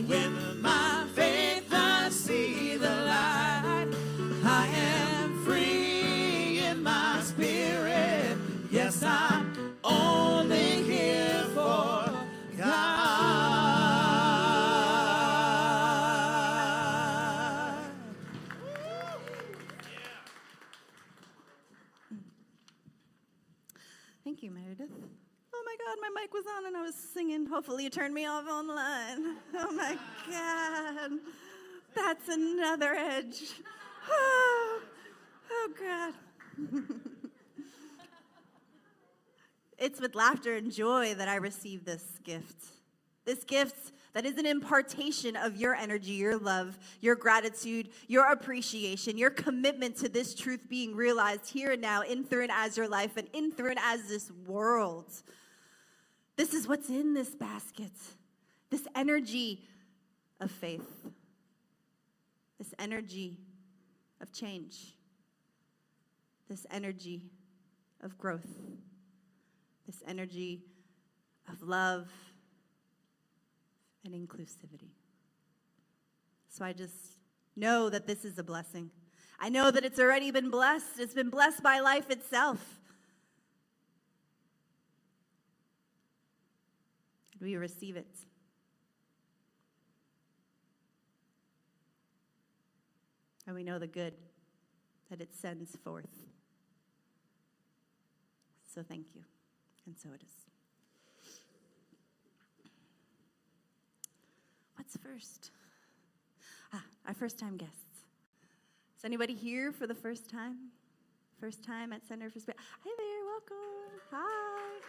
With my faith I see the light. I am free in my spirit. Yes, I'm mic was on and I was singing. Hopefully you turned me off online. Oh my God. That's another edge. Oh God. It's with laughter and joy that I receive this gift. This gift that is an impartation of your energy, your love, your gratitude, your appreciation, your commitment to this truth being realized here and now, in, through, and as your life, and in, through, and as this world. This is what's in this basket. This energy of faith. This energy of change. This energy of growth. This energy of love and inclusivity. So I just know that this is a blessing. I know that it's already been blessed. It's been blessed by life itself. We receive it. And we know the good that it sends forth. So thank you. And so it is. What's first? Our first time guests. Is anybody here for the first time? First time at Center for Spirit? Hi there, welcome. Hi.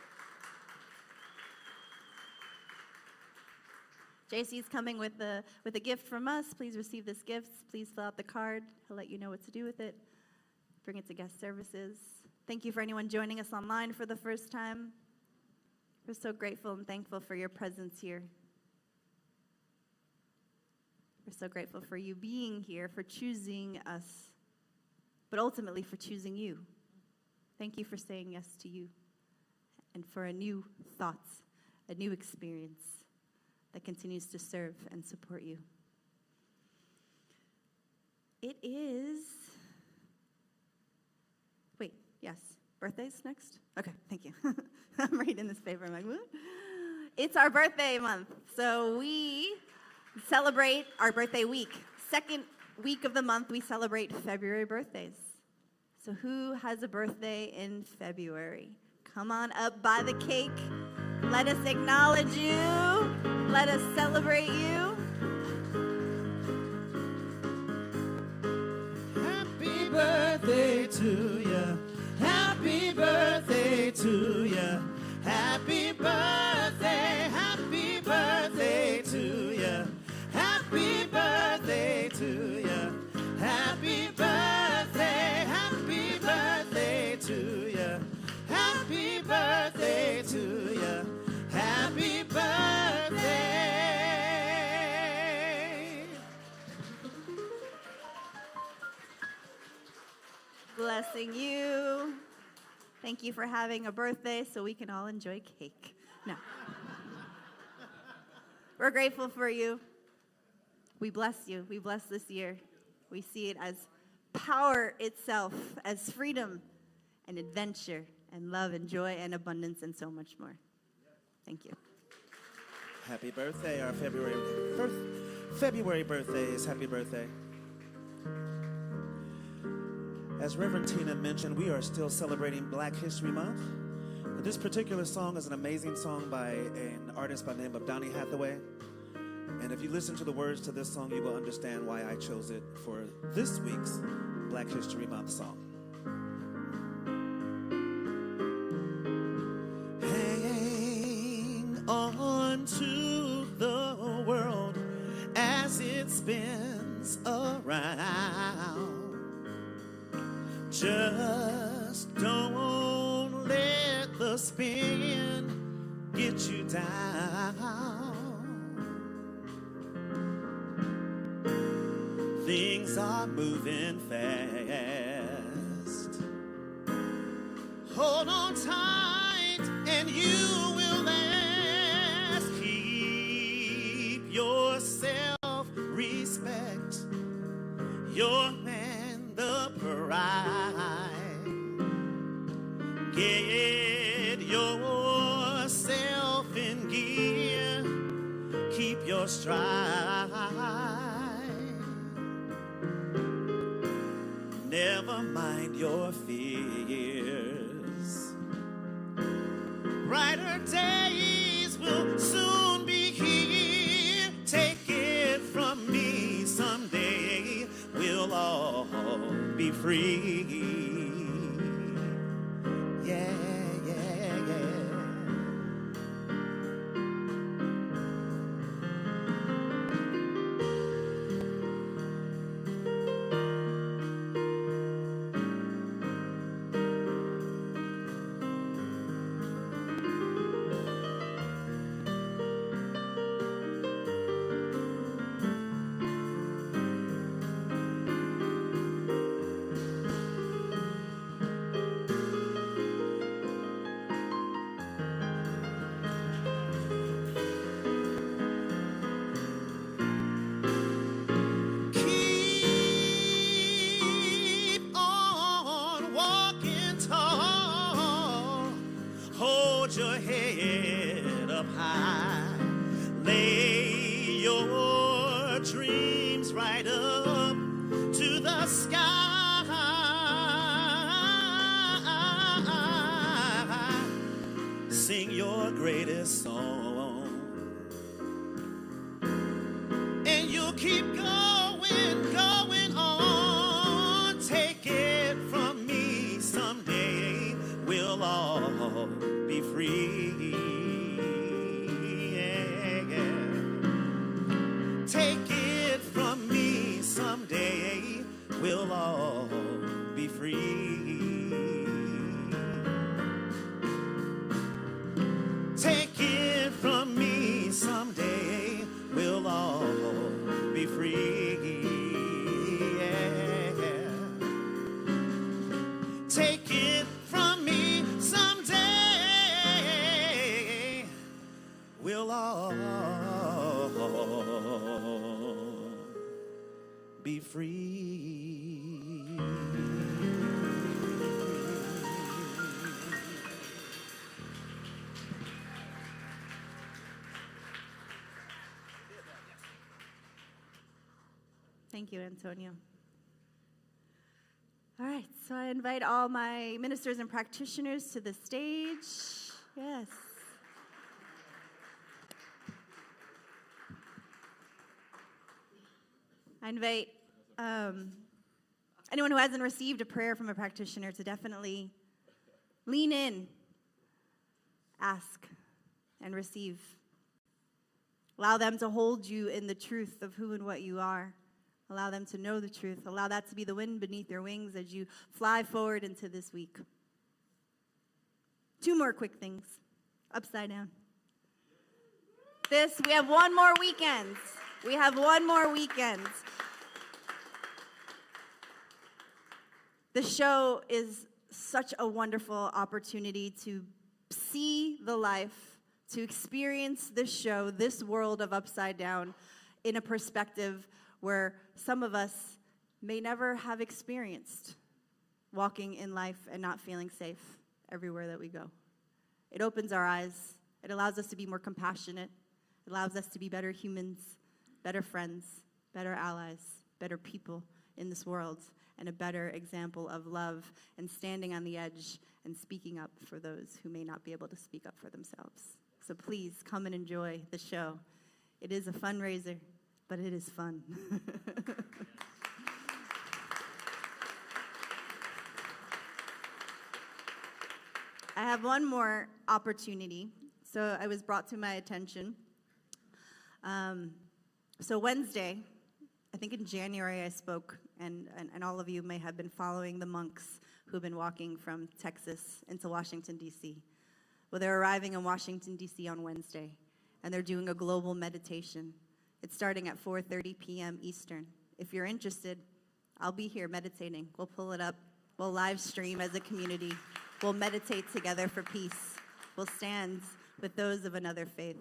JC's coming with a gift from us. Please receive this gift. Please fill out the card. He'll let you know what to do with it. Bring it to guest services. Thank you for anyone joining us online for the first time. We're so grateful and thankful for your presence here. We're so grateful for you being here, for choosing us, but ultimately for choosing you. Thank you for saying yes to you and for a new thought, a new experience that continues to serve and support you. It is, yes, birthdays next? Okay, thank you. I'm reading this paper, I'm like, what? It's our birthday month, so we celebrate our birthday week. Second week of the month, we celebrate February birthdays. So who has a birthday in February? Come on up by the cake. Let us acknowledge you. Let us celebrate you. Happy birthday to you. Happy birthday to you. Happy birthday. Happy birthday to you. Happy birthday to you. Happy birthday. Happy birthday to you. Happy birthday to you. Happy birthday. Blessing you. Thank you for having a birthday so we can all enjoy cake. No. We're grateful for you. We bless you. We bless this year. We see it as power itself, as freedom and adventure and love and joy and abundance and so much more. Thank you. Happy birthday, our February birthdays. Happy birthday. As Reverend Tina mentioned, we are still celebrating Black History Month. This particular song is an amazing song by an artist by the name of Donny Hathaway. And if you listen to the words to this song, you will understand why I chose it for this week's Black History Month song. Hang on to the world as it spins around. Just don't let the spin get you down. Things are moving fast. Hold on tight and you will last. Keep your self-respect, your man the pride. Get yourself in gear. Keep your stride. Never mind your fears. Brighter days free. Yeah, yeah, yeah. Keep on walking tall. Hold your head up high. Lay your dreams right up to the sky. Sing your greatest song. And you'll keep going, going on. Take it from me, someday we'll all be free. Yeah, yeah. Take it from me, someday we'll all be free. Take it from me, someday we'll all be free. Yeah. Take it from me, someday we'll all be free. Thank you, Antonio. All right, so I invite all my ministers and practitioners to the stage. Yes. I invite anyone who hasn't received a prayer from a practitioner to definitely lean in, ask, and receive. Allow them to hold you in the truth of who and what you are. Allow them to know the truth. Allow that to be the wind beneath your wings as you fly forward into this week. 2 more quick things. Upside down. We have one more weekend. We have one more weekend. The show is such a wonderful opportunity to see the life, to experience this show, this world of Upside Down in a perspective where some of us may never have experienced walking in life and not feeling safe everywhere that we go. It opens our eyes. It allows us to be more compassionate. It allows us to be better humans, better friends, better allies, better people in this world, and a better example of love and standing on the edge and speaking up for those who may not be able to speak up for themselves. So please come and enjoy the show. It is a fundraiser, but it is fun. I have one more opportunity. So I was brought to my attention. So Wednesday, I think in January I spoke, and all of you may have been following the monks who've been walking from Texas into Washington, D.C. Well, they're arriving in Washington, D.C. on Wednesday, and they're doing a global meditation. It's starting at 4:30 p.m. Eastern. If you're interested, I'll be here meditating. We'll pull it up. We'll live stream as a community. We'll meditate together for peace. We'll stand with those of another faith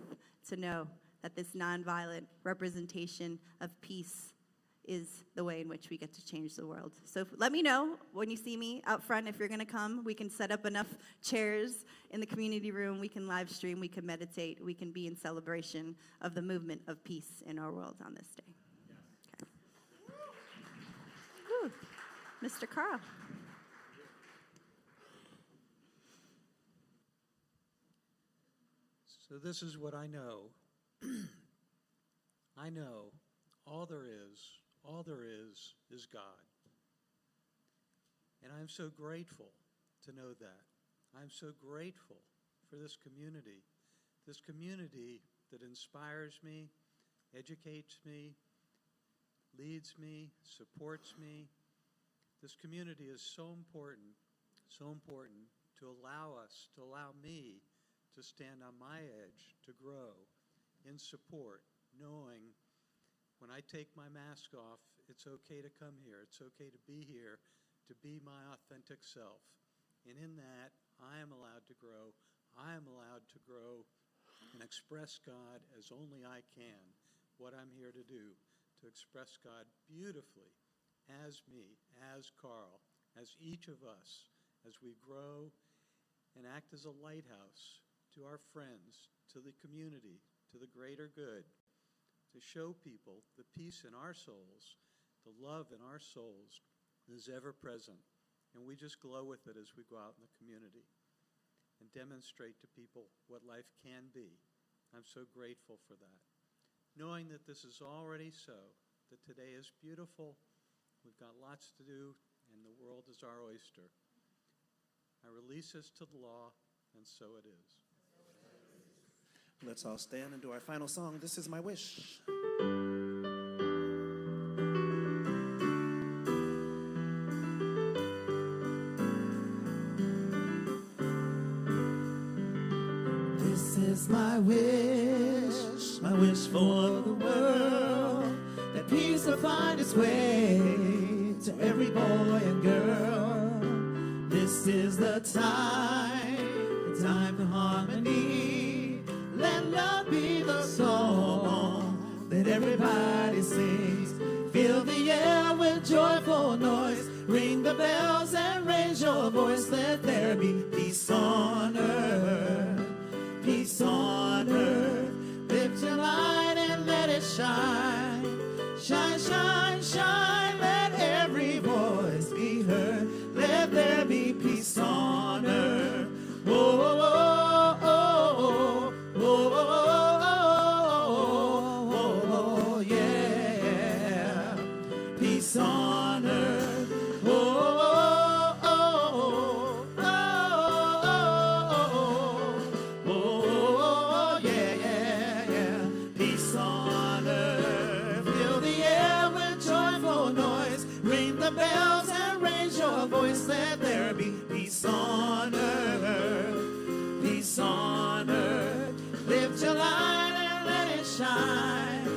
to know that this nonviolent representation of peace is the way in which we get to change the world. So let me know when you see me out front if you're going to come. We can set up enough chairs in the community room. We can live stream. We can meditate. We can be in celebration of the movement of peace in our world on this day. Okay. Whew. Mr. Carl. So this is what I know. I know all there is God. And I'm so grateful to know that. I'm so grateful for this community that inspires me, educates me, leads me, supports me. This community is so important to allow me to stand on my edge, to grow in support, knowing when I take my mask off, it's okay to come here. It's okay to be here, to be my authentic self. And in that, I am allowed to grow. I am allowed to grow and express God as only I can, what I'm here to do, to express God beautifully as me, as Carl, as each of us, as we grow and act as a lighthouse to our friends, to the community, to the greater good, to show people the peace in our souls, the love in our souls is ever present. And we just glow with it as we go out in the community and demonstrate to people what life can be. I'm so grateful for that. Knowing that this is already so, that today is beautiful, we've got lots to do, and the world is our oyster. I release this to the law, and so it is. Let's all stand and do our final song, This Is My Wish. This is my wish for the world, that peace will find its way to every boy and girl. This is the time for harmony. Let love be the song that everybody sings. Fill the air with joyful noise. Ring the bells and raise your voice. Let there be peace on earth. Peace on earth. Lift your light and let it shine. Shine, shine, shine. Let every voice be heard. Let there be peace on earth. Whoa, whoa, whoa, whoa, whoa, whoa, yeah. Peace on earth. Whoa, oh, yeah, yeah, yeah. Peace on earth. Fill the air with joyful noise. Ring the bells and raise your voice. Let there be peace on earth. Peace on earth. Lift your light and let it shine.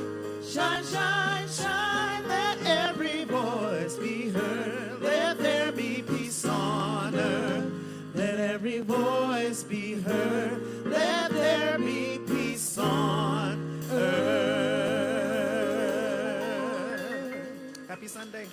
Shine, shine, shine. Let every voice be heard. Let there be peace on earth. Let every voice be heard. Let there be peace on earth. Happy Sunday.